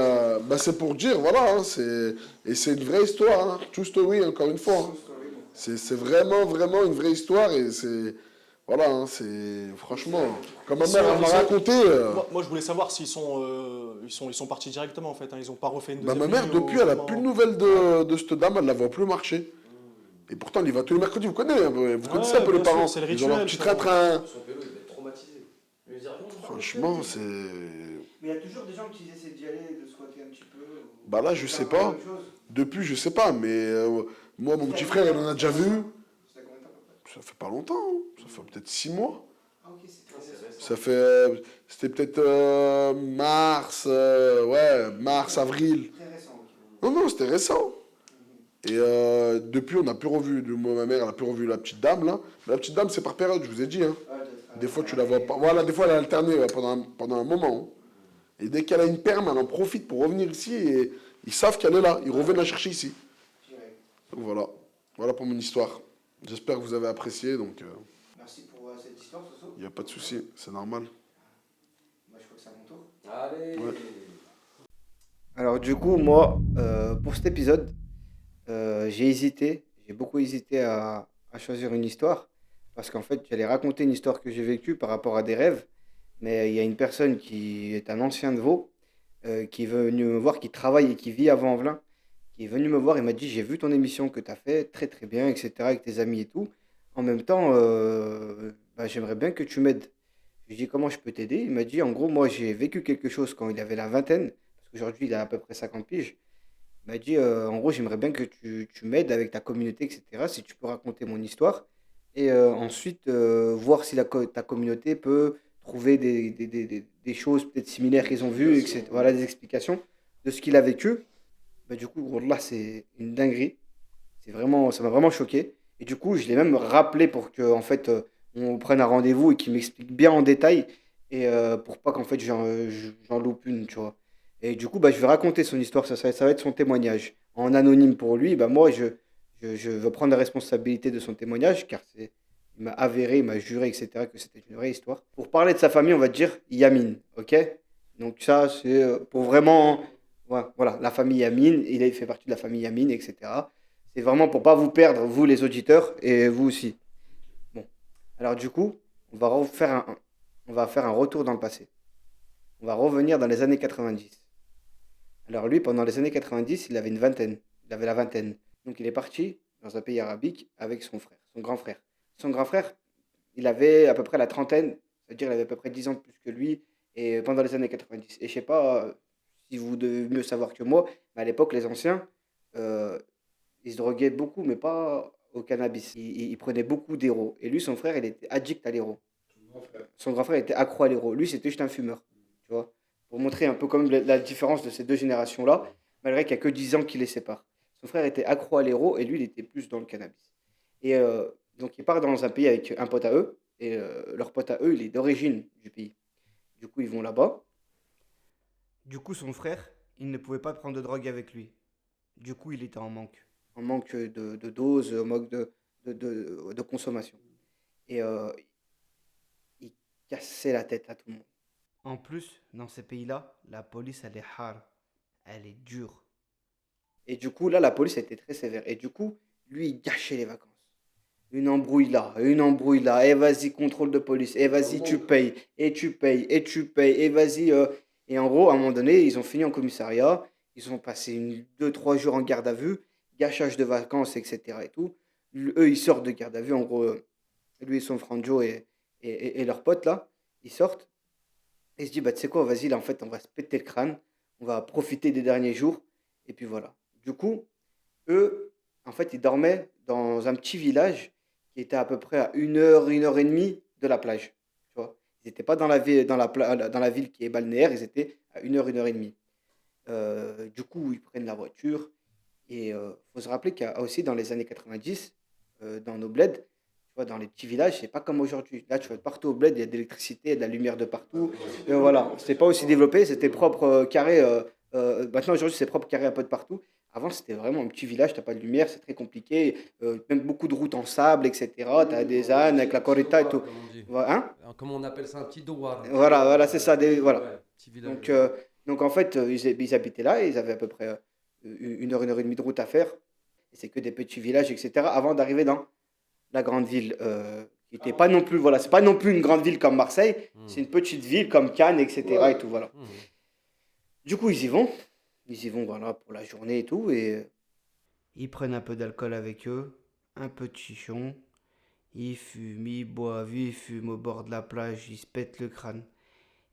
c'est pour dire, voilà, et c'est une vraie histoire. Hein. True story, encore une fois. Hein. C'est vraiment, vraiment une vraie histoire. Et c'est... Voilà, hein, c'est... Franchement, comme ma mère m'a raconté... Moi, je voulais savoir s'ils sont partis directement, en fait. Hein. Ils n'ont pas refait une deuxième ma mère, depuis, elle n'a plus de nouvelles de cette dame. Elle ne la voit plus marcher. Et pourtant, elle y va tous les mercredis. Vous connaissez un peu les parents. Ils ont leur petit train-train. Son pélo, il va être traumatisé. Franchement, c'est... Mais il y a toujours des gens qui essaient d'y aller, de squatter un petit peu. Bah là, je sais pas. Depuis, je sais pas, mais moi, mon petit frère, il en a déjà vu. Ça fait pas longtemps, hein. Ça fait peut-être 6 mois. Ah, ok, c'est très récent. Ça fait. C'était peut-être mars, ouais, mars, avril. Très récent, ok. Non, non, c'était récent. Et depuis, on n'a plus revu. Moi, ma mère, elle n'a plus revu la petite dame, là. Mais la petite dame, c'est par période, je vous ai dit. Hein. Des fois, tu la vois pas. Voilà, des fois, elle a alterné ouais, pendant un moment. Hein. Et dès qu'elle a une perme, elle en profite pour revenir ici et ils savent qu'elle est là. Ils reviennent la chercher ici. Donc voilà. Voilà pour mon histoire. J'espère que vous avez apprécié. Donc, Merci pour cette histoire, Soso. il n'y a pas de souci. C'est normal. Moi, je crois que c'est à mon tour. Allez. Ouais. Alors, du coup, moi, pour cet épisode, j'ai hésité. J'ai beaucoup hésité à choisir une histoire. Parce qu'en fait, j'allais raconter une histoire que j'ai vécue par rapport à des rêves. Mais il y a une personne qui est un ancien de Vaud, qui est venu me voir, qui travaille et qui vit à Vaux-en-Velin, qui est venu me voir et m'a dit, j'ai vu ton émission que tu as fait, très très bien, etc., avec tes amis et tout. En même temps, bah, j'aimerais bien que tu m'aides. Je lui ai dit, comment je peux t'aider? Il m'a dit, en gros, moi j'ai vécu quelque chose quand il avait la vingtaine, parce qu'aujourd'hui il a à peu près 50 piges. Il m'a dit, en gros, j'aimerais bien que tu m'aides avec ta communauté, etc., si tu peux raconter mon histoire. Et ensuite, voir si ta communauté peut trouver des choses peut-être similaires qu'ils ont vues, etc. Voilà, des explications de ce qu'il a vécu. Bah, du coup, là, c'est une dinguerie. C'est vraiment, ça m'a vraiment choqué. Et du coup, je l'ai même rappelé pour que, en fait, on prenne un rendez-vous et qu'il m'explique bien en détail. Et pour pas qu'en fait, j'en loupe une, tu vois. Et du coup, bah, je vais raconter son histoire. Ça va être son témoignage. En anonyme pour lui, bah, moi, je veux prendre la responsabilité de son témoignage, car il m'a avéré, il m'a juré, etc., que c'était une vraie histoire. Pour parler de sa famille, on va dire Yamin, ok? Donc ça, c'est pour vraiment, ouais, voilà, la famille Yamin, il fait partie de la famille Yamin, etc. C'est vraiment pour pas vous perdre, vous les auditeurs, et vous aussi. Bon, alors du coup, on va faire un retour dans le passé. On va revenir dans les années 90. Alors lui, pendant les années 90, il avait une vingtaine, il avait la vingtaine. Donc il est parti dans un pays arabique avec son frère, son grand frère. Son grand frère, il avait à peu près la trentaine, c'est-à-dire il avait à peu près 10 ans de plus que lui, et pendant les années 90. Et je sais pas si vous devez mieux savoir que moi, mais à l'époque, les anciens, euh, ils se droguaient beaucoup, mais pas au cannabis. Ils prenaient beaucoup d'héros. Et lui, son frère, il était addict à l'héros. Son grand frère était accro à l'héros. Lui, c'était juste un fumeur, tu vois. Pour montrer un peu quand même la différence de ces deux générations-là, malgré qu'il n'y a que 10 ans qui les séparent. Son frère était accro à l'héros et lui, il était plus dans le cannabis. Et donc, il part dans un pays avec un pote à eux. Et leur pote à eux, il est d'origine du pays. Du coup, ils vont là-bas. Du coup, son frère, il ne pouvait pas prendre de drogue avec lui. Du coup, il était en manque. En manque de doses, en manque de consommation. Et il cassait la tête à tout le monde. En plus, dans ces pays-là, la police, elle est hard. Elle est dure. Et du coup, là, la police était très sévère. Et du coup, lui, il gâchait les vacances. Une embrouille là, une embrouille là. Et vas-y, contrôle de police. Et vas-y, tu payes. Et tu payes. Et tu payes. Et vas-y. Et en gros, à un moment donné, ils ont fini en commissariat. Ils ont passé 2, 3 jours en garde à vue. Gâchage de vacances, etc. Et tout. Eux, ils sortent de garde à vue. En gros, lui et son franjo et leurs potes là, ils sortent. Et ils se disent, bah, tu sais quoi, vas-y, là, en fait, on va se péter le crâne. On va profiter des derniers jours. Et puis voilà. Du coup, eux, en fait, ils dormaient dans un petit village qui était à peu près à 1 heure et demie de la plage. Tu vois. Ils n'étaient pas dans la ville, dans la ville qui est balnéaire, ils étaient à 1 heure, 1 heure et demie. Du coup, ils prennent la voiture. Et faut se rappeler qu'il y a aussi dans les années 90, dans nos bleds, tu vois, dans les petits villages, c'est pas comme aujourd'hui. Là, tu vois, partout au bled, il y a de l'électricité, il y a de la lumière de partout. Et voilà, c'était pas aussi développé, c'était propre carré. Maintenant, aujourd'hui, c'est propre carré un peu de partout. Avant, c'était vraiment un petit village, t'as pas de lumière, c'est très compliqué. Même beaucoup de routes en sable, etc. T'as des ânes avec la corita et tout. Hein? Comme on appelle ça un petit douar. Voilà, c'est ça. Voilà. Ouais, petit village. Donc, en fait, ils habitaient là et ils avaient à peu près 1 heure, 1 heure et demie de route à faire. Et c'est que des petits villages, etc. Avant d'arriver dans la grande ville, qui n'était pas non plus, voilà, c'est pas non plus une grande ville comme Marseille, c'est une petite ville comme Cannes, etc. Et tout, voilà. Du coup, ils y vont, voilà, pour la journée et tout, et ils prennent un peu d'alcool avec eux, un peu de chichon, ils fument, ils boivent, ils fument au bord de la plage, ils se pètent le crâne.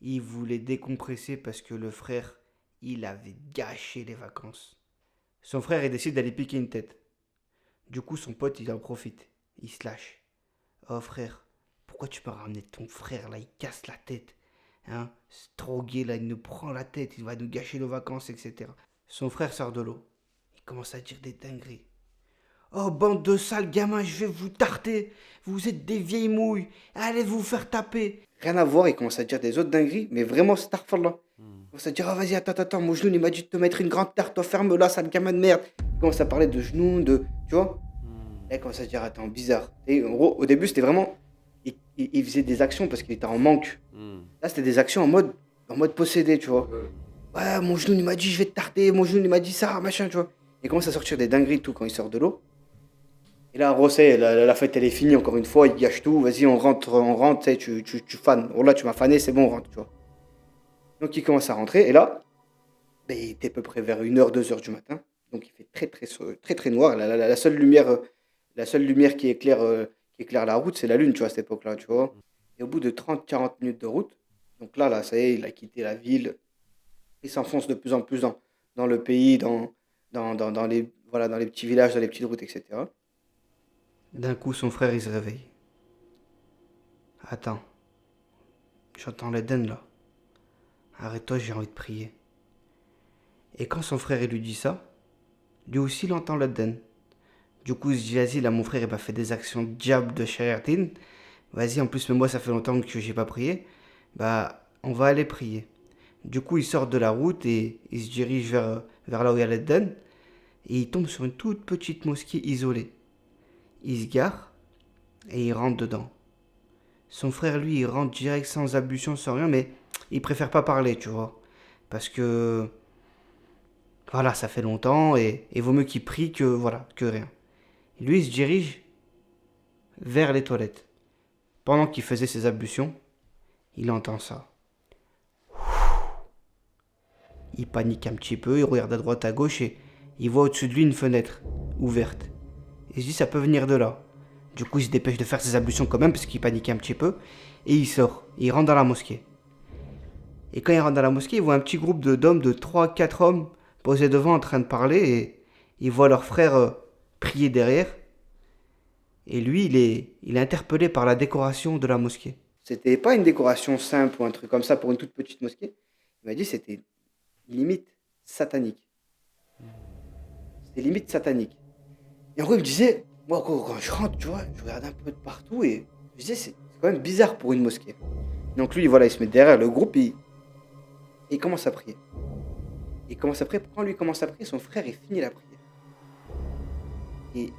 Il voulait décompresser parce que le frère, il avait gâché les vacances. Son frère, il décide d'aller piquer une tête. Du coup, son pote, il en profite. Il se lâche. Oh frère, pourquoi tu peux ramener ton frère là? Il casse la tête. Hein? Ce drogué là, il nous prend la tête, il va nous gâcher nos vacances, etc. Son frère sort de l'eau. Il commence à dire des dingueries. Oh, bande de sales gamins, je vais vous tarter. Vous êtes des vieilles mouilles. Allez vous faire taper. Rien à voir, il commence à dire des autres dingueries, mais vraiment, c'est là. Il commence à dire, oh, vas-y, attends, mon genou, il m'a dit de te mettre une grande tarte, toi, ferme-la, sale gamin de merde. Il commence à parler de genoux, tu vois. Là, il commence à dire, attends, bizarre. Et en gros, au début, c'était vraiment, il faisait des actions parce qu'il était en manque. Là, c'était des actions en mode possédé, tu vois. Ouais, mon genou, il m'a dit, je vais te tarter, mon genou, il m'a dit ça, machin, tu vois. Il commence à sortir des dingueries, tout, quand il sort de l'eau. Et là, Rosset, la fête, elle est finie, encore une fois, il gâche tout. Vas-y, on rentre, tu sais, tu fanes. Oh là, tu m'as fané, c'est bon, on rentre, tu vois. Donc, il commence à rentrer, et là, ben, il était à peu près vers 1h, 2h du matin. Donc, il fait très noir. La seule lumière qui éclaire la route, c'est la lune, tu vois, à cette époque-là, tu vois. Et au bout de 30-40 minutes de route, donc là, ça y est, il a quitté la ville. Il s'enfonce de plus en plus dans le pays, dans les petits villages, dans les petites routes, etc. D'un coup, son frère, il se réveille. Attends, j'entends l'Éden là. Arrête-toi, j'ai envie de prier. Et quand son frère, il lui dit ça, lui aussi, il entend l'Éden. Du coup, il se dit, vas-y, là, mon frère, il m'a fait des actions diable de shayatin. Vas-y, en plus, même moi, ça fait longtemps que j'ai pas prié. Bah, on va aller prier. Du coup, il sort de la route et il se dirige vers là où il y a l'Éden. Et il tombe sur une toute petite mosquée isolée. Il se gare et il rentre dedans. Son frère, lui, il rentre direct sans ablution, sans rien, mais il préfère pas parler, tu vois. Parce que, voilà, ça fait longtemps et vaut mieux qu'il prie que rien. Et lui, il se dirige vers les toilettes. Pendant qu'il faisait ses ablutions, il entend ça. Il panique un petit peu, il regarde à droite, à gauche et il voit au-dessus de lui une fenêtre ouverte. Il se dit, ça peut venir de là. Du coup, il se dépêche de faire ses ablutions quand même parce qu'il panique un petit peu. Et il sort. Et il rentre dans la mosquée. Et quand il rentre dans la mosquée, il voit un petit groupe d'hommes, de 3-4 hommes, posés devant en train de parler. Et il voit leur frère prier derrière. Et lui, il est interpellé par la décoration de la mosquée. C'était pas une décoration simple ou un truc comme ça pour une toute petite mosquée. Il m'a dit c'était limite satanique. C'était limite satanique. Et en gros, il me disait, moi, quand je rentre, tu vois, je regarde un peu de partout et je disais, c'est quand même bizarre pour une mosquée. Donc lui, voilà, il se met derrière le groupe et il commence à prier. Quand lui commence à prier, son frère, il finit la prière. Et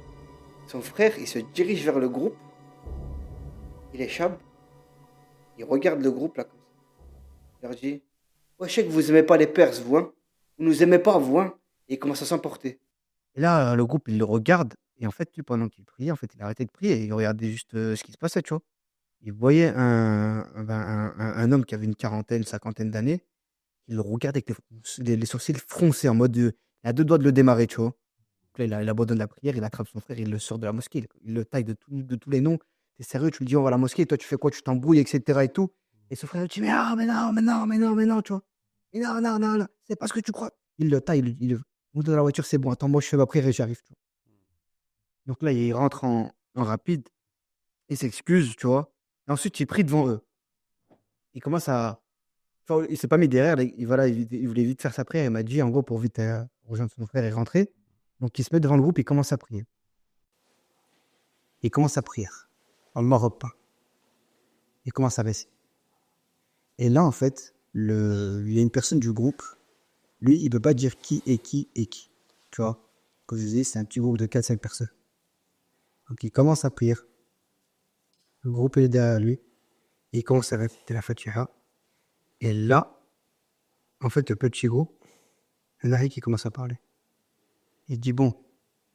son frère, il se dirige vers le groupe, il échappe, il regarde le groupe là comme ça. Il leur dit, ouais, je sais que vous aimez pas les Perses, vous, hein. Vous nous aimez pas, vous, hein. Et il commence à s'emporter. Et là, le groupe, il le regarde. Et en fait, lui, pendant qu'il priait, en fait, il a arrêté de prier. Et il regardait juste ce qui se passait, tu vois. Il voyait un homme qui avait une quarantaine, cinquantaine d'années. Il le regardait avec les sourcils froncés en mode... il a 2 doigts de le démarrer, tu vois. Donc là, il abandonne la prière, il attrape son frère, il le sort de la mosquée. Il le taille de tous les noms. T'es sérieux, tu lui dis, on va à la mosquée. Et toi, tu fais quoi? Tu t'embrouilles, etc. et tout. Et son frère lui dit, mais non, tu vois. Mais non, c'est pas ce que tu crois. Il le taille, il le monte dans la voiture, c'est bon, attends, moi, je fais ma prière et j'arrive, tu vois. Donc là, il rentre en rapide, il s'excuse, tu vois. Et ensuite, il prie devant eux. Il commence à... Enfin, il s'est pas mis derrière, il voulait vite faire sa prière. Il m'a dit, en gros, pour vite rejoindre son frère et rentrer. Donc, il se met devant le groupe, il commence à prier. Il commence à prier. Allah Rabba. Il commence à baisser. Et là, en fait, il y a une personne du groupe. Lui, il peut pas dire qui est qui est qui. Tu vois. Comme je disais, c'est un petit groupe de 4-5 personnes. Donc, il commence à prier. Le groupe est derrière lui. Et il commence à répéter la Fatiha. Et là, en fait, le petit groupe, il y en a qui commence à parler. Il dit, bon,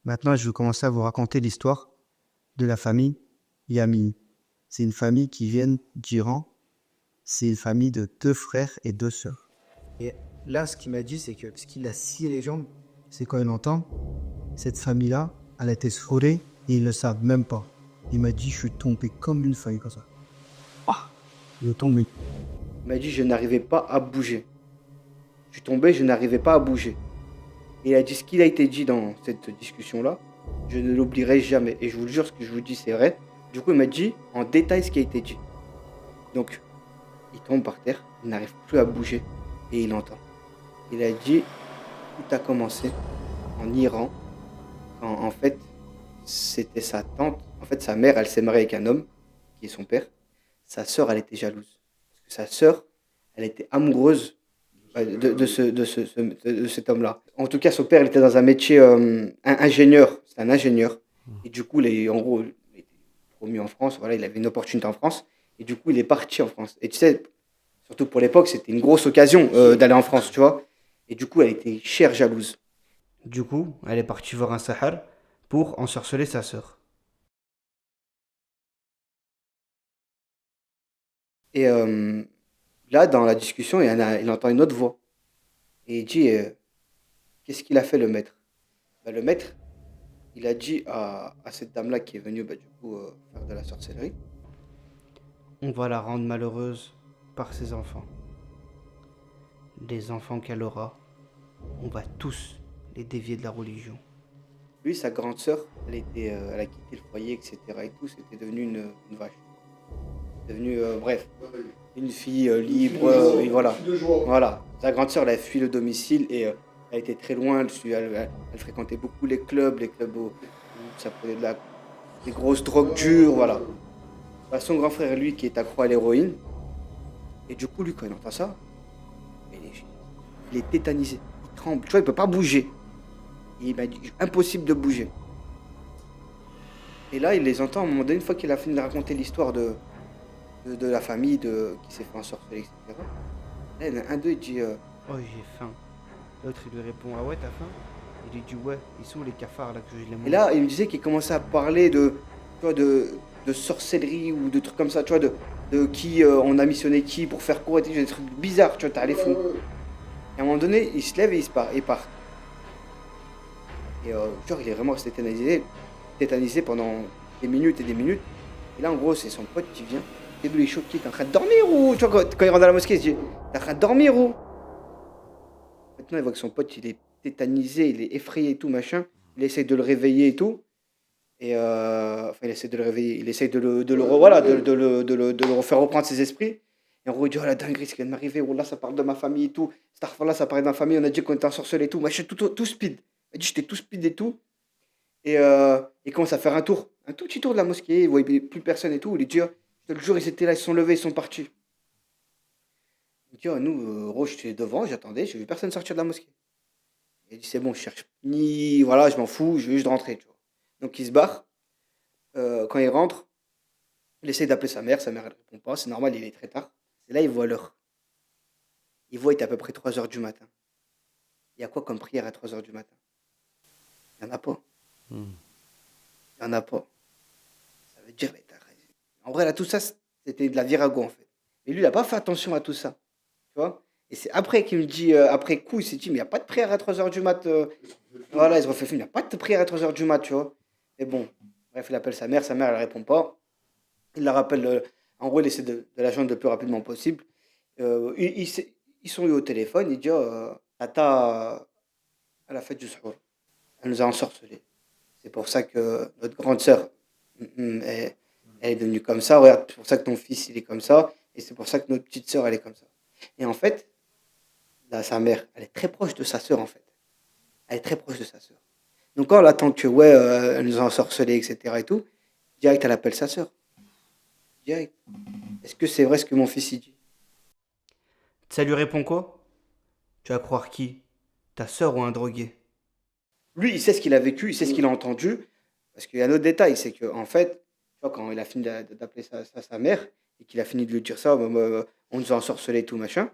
maintenant, je vais commencer à vous raconter l'histoire de la famille Yamini. C'est une famille qui vient d'Iran. C'est une famille de 2 frères et 2 sœurs. Et là, ce qu'il m'a dit, c'est que, parce qu'il a scié les jambes, c'est quand il entend, cette famille-là, elle a été sfourée et ils ne le savent même pas. Il m'a dit, je suis tombé comme une feuille, comme ça. Ah, il est tombé. Il m'a dit, je n'arrivais pas à bouger. Je tombais, je n'arrivais pas à bouger. Et il a dit ce qu'il a été dit dans cette discussion-là, je ne l'oublierai jamais. Et je vous le jure, ce que je vous dis, c'est vrai. Du coup, il m'a dit en détail ce qui a été dit. Donc, il tombe par terre, il n'arrive plus à bouger et il entend. Il a dit, tout a commencé en Iran, quand en fait, c'était sa tante. En fait, sa mère, elle s'est mariée avec un homme, qui est son père. Sa sœur, elle était jalouse. Parce que sa sœur, elle était amoureuse de cet homme-là. En tout cas, son père, il était dans un métier ingénieur. C'est un ingénieur. Et du coup, en gros, il était promu en France. Voilà, il avait une opportunité en France. Et du coup, il est parti en France. Et tu sais, surtout pour l'époque, c'était une grosse occasion d'aller en France, tu vois. Et du coup, elle était chère jalouse. Du coup, elle est partie voir un sahar pour ensorceler sa sœur. Et là, dans la discussion, il entend une autre voix. Et il dit, qu'est-ce qu'il a fait le maître? Le maître, il a dit à cette dame-là qui est venue du coup, faire de la sorcellerie, on va la rendre malheureuse par ses enfants. Les enfants qu'elle aura, on va tous les dévier de la religion. Lui, sa grande sœur, elle a quitté le foyer, etc. et tout, c'était devenu une vache. Devenue, bref, une fille libre, et voilà. Voilà. Sa grande sœur, elle a fui le domicile et elle était très loin. Elle fréquentait beaucoup les clubs où ça prenait des grosses drogues dures, voilà. Son grand frère, lui, qui est accro à l'héroïne. Et du coup, lui, quand il entend ça, il est tétanisé. Il tremble. Tu vois, il peut pas bouger. Et il m'a dit, impossible de bouger. Et là, il les entend à un moment donné, une fois qu'il a fini de raconter l'histoire de la famille qui s'est fait ensorceler, etc. Là, il y en a un d'eux, il dit oh, j'ai faim. L'autre, il lui répond ah ouais, t'as faim? Il lui dit ouais, ils sont les cafards là que je les mange. Et là, il me disait qu'il commençait à parler de sorcellerie ou de trucs comme ça, tu vois, de qui on a missionné qui pour faire quoi, des trucs bizarres, tu vois, t'as les fous. Et à un moment donné, il se lève et il part. Et genre, il est vraiment resté tétanisé pendant des minutes et des minutes. Et là, en gros, c'est son pote qui vient. Et lui, il est choqué, t'es en train de dormir ou... Tu vois, quand il rentre dans la mosquée, il se dit, t'es en train de dormir ou... Maintenant, il voit que son pote, il est tétanisé, il est effrayé et tout, machin. Il essaie de le réveiller et tout. Et enfin, il essaie de le réveiller, il essaie de le refaire reprendre ses esprits. Et en gros, il dit, oh la dinguerie, ce qui vient de m'arriver, oh là, ça parle de ma famille et tout. Là, ça parle de ma famille, on a dit qu'on était ensorcelés et tout. Machin, tout speed. Il dit, j'étais tout speed et tout. Et il commence à faire un tout petit tour de la mosquée, il voit plus personne et tout. Il dit, je te le jure, ils étaient là, ils se sont levés, ils sont partis. Il dit, nous, Roche, j'étais devant, j'attendais, j'ai vu personne sortir de la mosquée. Il dit, c'est bon, je cherche ni, voilà, je m'en fous, je veux juste rentrer, tu vois. Donc il se barre. Quand il rentre, il essaie d'appeler sa mère elle répond pas, c'est normal, il est très tard. Et là, il voit l'heure. Il est à peu près 3h du matin. Il y a quoi comme prière à 3h du matin? Il n'y en a pas. Il n'y en a pas. Ça veut dire, en vrai, là, tout ça, c'était de la virago, en fait. Mais lui, il n'a pas fait attention à tout ça. Tu vois? Et c'est après qu'il me dit, après coup, il s'est dit, mais il n'y a pas de prière à 3h du mat. Voilà, il se refait, il n'y a pas de prière à 3h du mat, tu vois. Et bon, bref, il appelle sa mère, elle ne répond pas. Il la rappelle, en gros, il essaie de la joindre le plus rapidement possible. Ils sont eu au téléphone, il dit, Tata, elle a fait du suhour. Elle nous a ensorcelés. C'est pour ça que notre grande sœur, elle est devenue comme ça. Regarde, c'est pour ça que ton fils, il est comme ça. Et c'est pour ça que notre petite sœur, elle est comme ça. Et en fait, là, sa mère, elle est très proche de sa sœur, en fait. Elle est très proche de sa sœur. Donc quand elle attend que, elle nous a ensorcelés, etc. et tout, direct, elle appelle sa sœur. Direct. Est-ce que c'est vrai ce que mon fils, il dit? Ça lui répond quoi? Tu vas croire qui? Ta sœur ou un drogué? Lui, il sait ce qu'il a vécu, il sait ce qu'il a entendu. Parce qu'il y a un autre détail, c'est qu'en fait, tu vois, quand il a fini d'appeler sa mère, et qu'il a fini de lui dire ça, on nous a ensorcelés et tout, machin.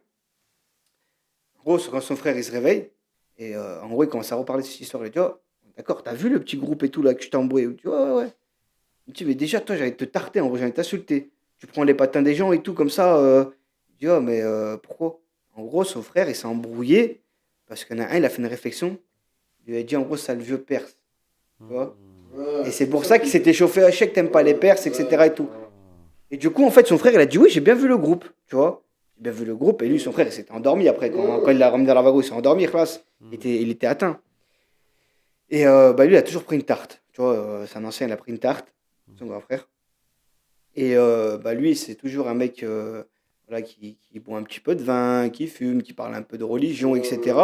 En gros, quand son frère, il se réveille, et en gros, il commence à reparler de cette histoire, il dit, oh, d'accord, t'as vu le petit groupe et tout, là, que tu t'as embrouillé? Il dit, ouais. Il dit, mais déjà, toi, j'allais te tarter, en gros, j'allais t'insulter. Tu prends les patins des gens et tout, comme ça. Il dit, oh, mais pourquoi? En gros, son frère, il s'est embrouillé, parce qu'il y en a un, il a fait une réflexion. Il lui a dit, en gros, ça le vieux perse. Tu vois? Et c'est pour ça qu'il s'était chauffé à chèque, t'aimes pas les Perses, etc. et tout. Et du coup, en fait, son frère, il a dit, oui, j'ai bien vu le groupe, tu vois. J'ai bien vu le groupe, et lui, son frère, il s'était endormi après. Quand il l'a ramené dans la wagon, il s'est endormi, classe. Il était atteint. Et lui, il a toujours pris une tarte. Tu vois, c'est un ancien, il a pris une tarte, son grand frère. Et lui, c'est toujours un mec voilà, qui boit un petit peu de vin, qui fume, qui parle un peu de religion, etc.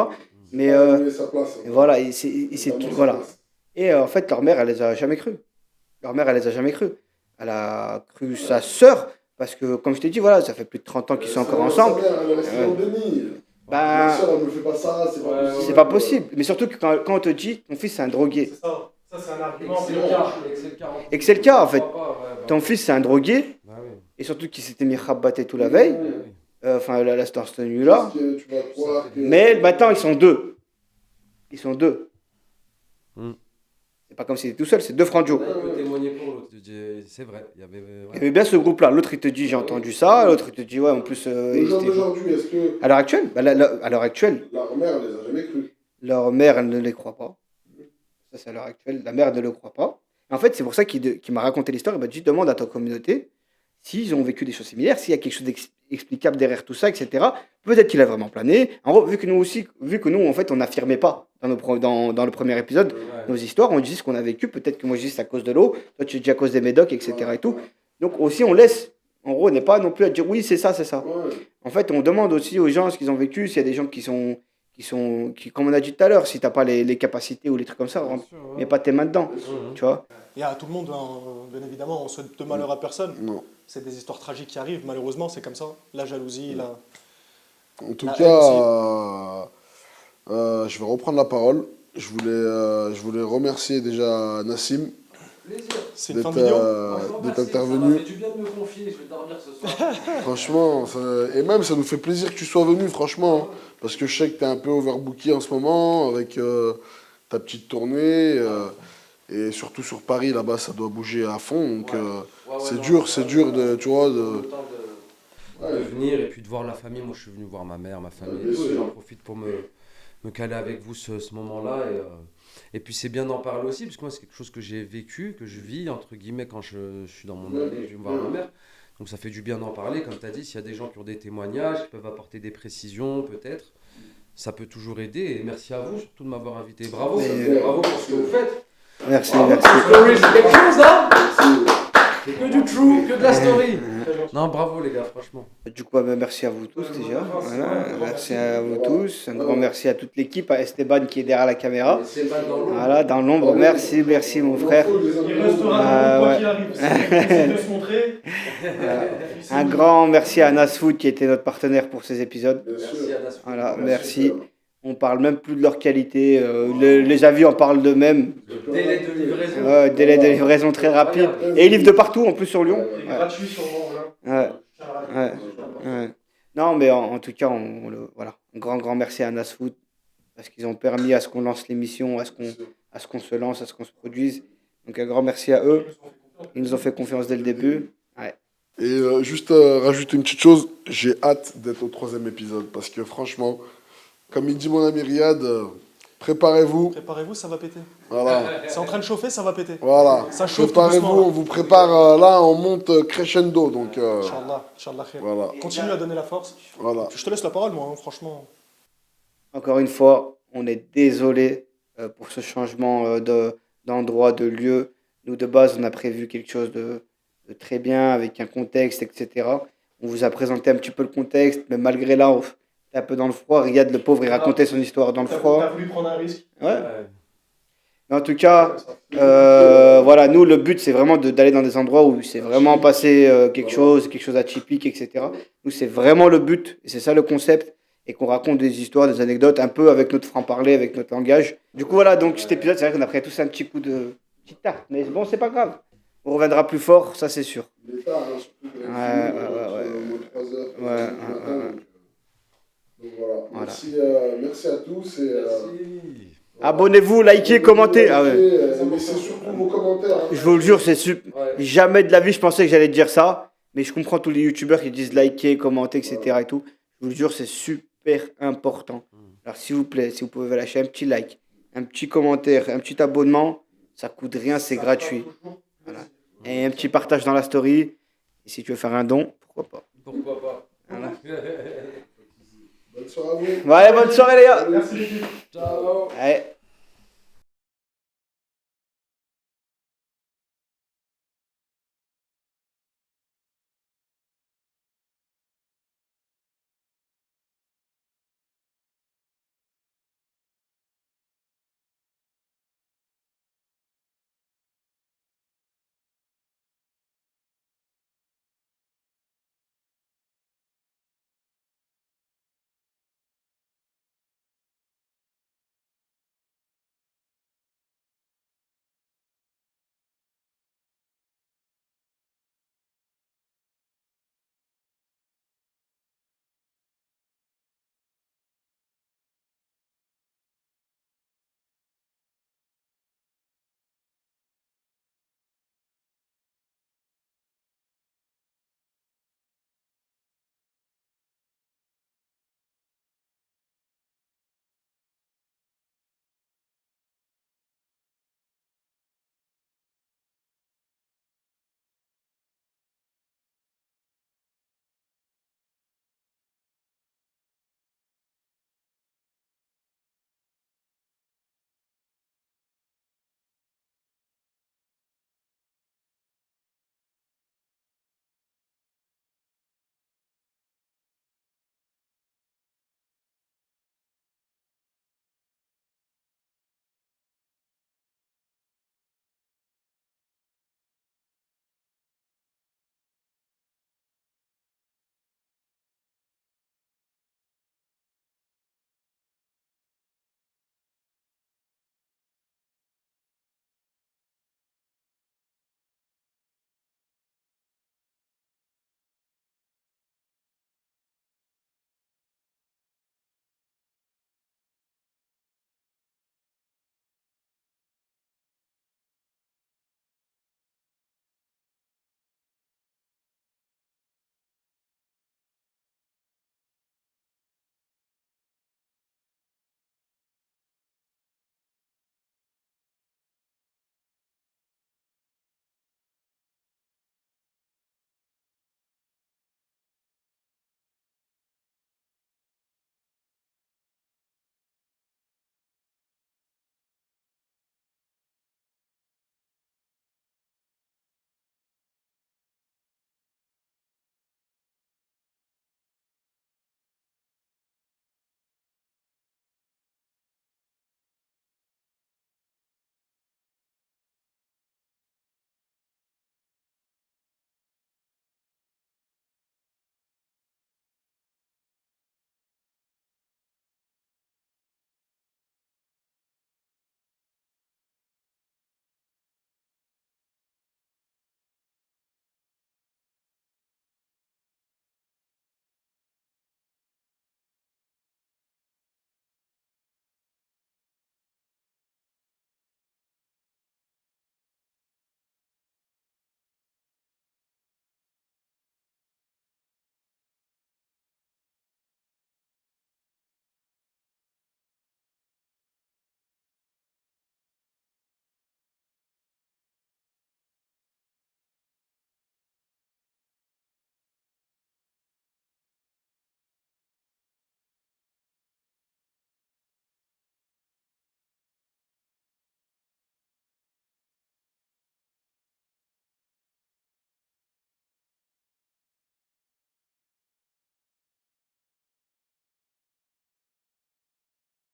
Mais voilà, voilà. Et en fait, leur mère, elle les a jamais cru. Leur mère, elle les a jamais cru. Elle a cru sa sœur, parce que, comme je t'ai dit, voilà, ça fait plus de 30 ans qu'ils sont encore ensemble. Ma soeur, elle me fait pas ça, c'est pas possible. C'est pas possible. Mais surtout que quand on te dit, ton fils, c'est un drogué. C'est ça. Ça, c'est un argument. Et que c'est le cas, en fait. Ton fils, c'est un drogué. Et surtout qu'il s'était mis rabatté tout la veille. Enfin, cette nuit-là. Mais maintenant, ils sont deux. Ils sont deux. C'est pas comme s'il était tout seul, c'est deux franjos. peut témoigner pour l'autre. C'est vrai. Il y avait bien ce groupe-là. L'autre, il te dit, j'ai entendu ça. L'autre, il te dit, ouais, en plus. Aujourd'hui, est-ce que. À l'heure actuelle, à l'heure actuelle. Leur mère, elle les a jamais cru. Leur mère, elle ne les croit pas. Ça, c'est à l'heure actuelle. La mère ne le croit pas. En fait, c'est pour ça qu'il m'a raconté l'histoire. Il m'a dit, demande à ta communauté s'ils ont vécu des choses similaires, s'il y a quelque chose d'explicable derrière tout ça, etc. Peut-être qu'il a vraiment plané. En gros, vu que nous, en fait, on n'affirmait pas dans le premier épisode nos histoires, on disait ce qu'on a vécu. Peut-être que moi, je dis c'est à cause de l'eau, toi, tu dis à cause des médocs, etc. et tout. Donc, aussi, on laisse. En gros, on n'est pas non plus à dire oui, c'est ça, c'est ça. En fait, on demande aussi aux gens ce qu'ils ont vécu, s'il y a des gens qui, comme on a dit tout à l'heure, si tu n'as pas les capacités ou les trucs comme ça, mets pas tes mains dedans. Tu vois. Et à tout le monde, bien évidemment, on souhaite de malheur à personne. Non. C'est des histoires tragiques qui arrivent, malheureusement, c'est comme ça. La jalousie, En tout cas, je vais reprendre la parole. Je voulais remercier déjà Nassim c'est une fin de vidéo. D'être intervenu. Ça fait du bien de me confier, je vais dormir ce soir. Franchement, et même ça nous fait plaisir que tu sois venu, franchement. Parce que je sais que tu es un peu overbooké en ce moment avec ta petite tournée. Et surtout sur Paris, là-bas, ça doit bouger à fond. Donc c'est dur de, tu vois, de venir et puis de voir la famille. Moi, je suis venu voir ma mère, ma famille. J'en profite pour me caler avec vous ce moment-là. Et puis c'est bien d'en parler aussi, parce que moi, c'est quelque chose que j'ai vécu, que je vis, entre guillemets, quand je suis dans mon allée, je vais voir ma mère. Donc ça fait du bien d'en parler. Comme tu as dit, s'il y a des gens qui ont des témoignages, qui peuvent apporter des précisions, peut-être, ça peut toujours aider. Et merci à vous, surtout de m'avoir invité. Bravo, bravo pour ce que vous faites. Merci. Story, c'est quelque chose, hein. C'est que du true, que de la story. Non, bravo les gars, franchement. Du coup, merci à vous tous déjà. Voilà, merci à vous tous. Un grand merci à toute l'équipe, à Esteban qui est derrière la caméra. Voilà, dans l'ombre. Merci mon frère. Il restera quoi qu'il arrive. C'est de se montrer. Un grand merci à Nasfood qui était notre partenaire pour ces épisodes. Voilà, merci. On parle même plus de leur qualité. Les avis en parlent d'eux-mêmes. Délai de livraison. Délai de livraison très rapide. Et ils livrent de partout, en plus sur Lyon. Gratuit sûrement. Non, mais en tout cas, voilà. Un grand merci à Nasfood parce qu'ils ont permis à ce qu'on lance l'émission, à ce qu'on se lance, à ce qu'on se produise. Donc un grand merci à eux. Ils nous ont fait confiance dès le début. Ouais. Et juste rajouter une petite chose, j'ai hâte d'être au 3e épisode parce que franchement, comme il dit mon ami Riyad, préparez-vous. Préparez-vous, ça va péter. Voilà. C'est en train de chauffer, ça va péter. Voilà. Ça chauffe. Préparez-vous, on vous prépare. Là, on monte crescendo. Donc, Inch'Allah khair. Voilà. Continue à donner la force. Voilà. Je te laisse la parole, moi, franchement. Encore une fois, on est désolé pour ce changement d'endroit, de lieu. Nous, de base, on a prévu quelque chose de très bien, avec un contexte, etc. On vous a présenté un petit peu le contexte, mais malgré là, on est un peu dans le froid. Riyad, le pauvre, il racontait son histoire dans le froid. T'as voulu prendre un risque. Ouais. Mais en tout cas, voilà, nous, le but, c'est vraiment d'aller dans des endroits où c'est vraiment passé quelque chose atypique, etc. Nous, c'est vraiment le but, et c'est ça le concept, et qu'on raconte des histoires, des anecdotes, un peu avec notre franc-parler, avec notre langage. Du coup, voilà, donc cet épisode, c'est vrai qu'on a pris tous un petit coup de petite tarte, mais bon, c'est pas grave. On reviendra plus fort, ça c'est sûr. Ouais. Donc voilà. Merci à tous. Et, abonnez-vous, likez, commentez. Laissez surtout vos commentaires. Je vous le jure, c'est super. Jamais de la vie, je pensais que j'allais dire ça. Mais je comprends tous les youtubeurs qui disent liker, commenter, etc. et tout. Je vous le jure, c'est super important. Alors s'il vous plaît, si vous pouvez lâcher un petit like, un petit commentaire, un petit abonnement, ça coûte rien, c'est gratuit. Voilà. Et un petit partage dans la story. Et si tu veux faire un don, pourquoi pas. Voilà. Bonne soirée à vous. Bon, allez, bonne soirée les gars. Merci l'équipe. Ciao. Allez.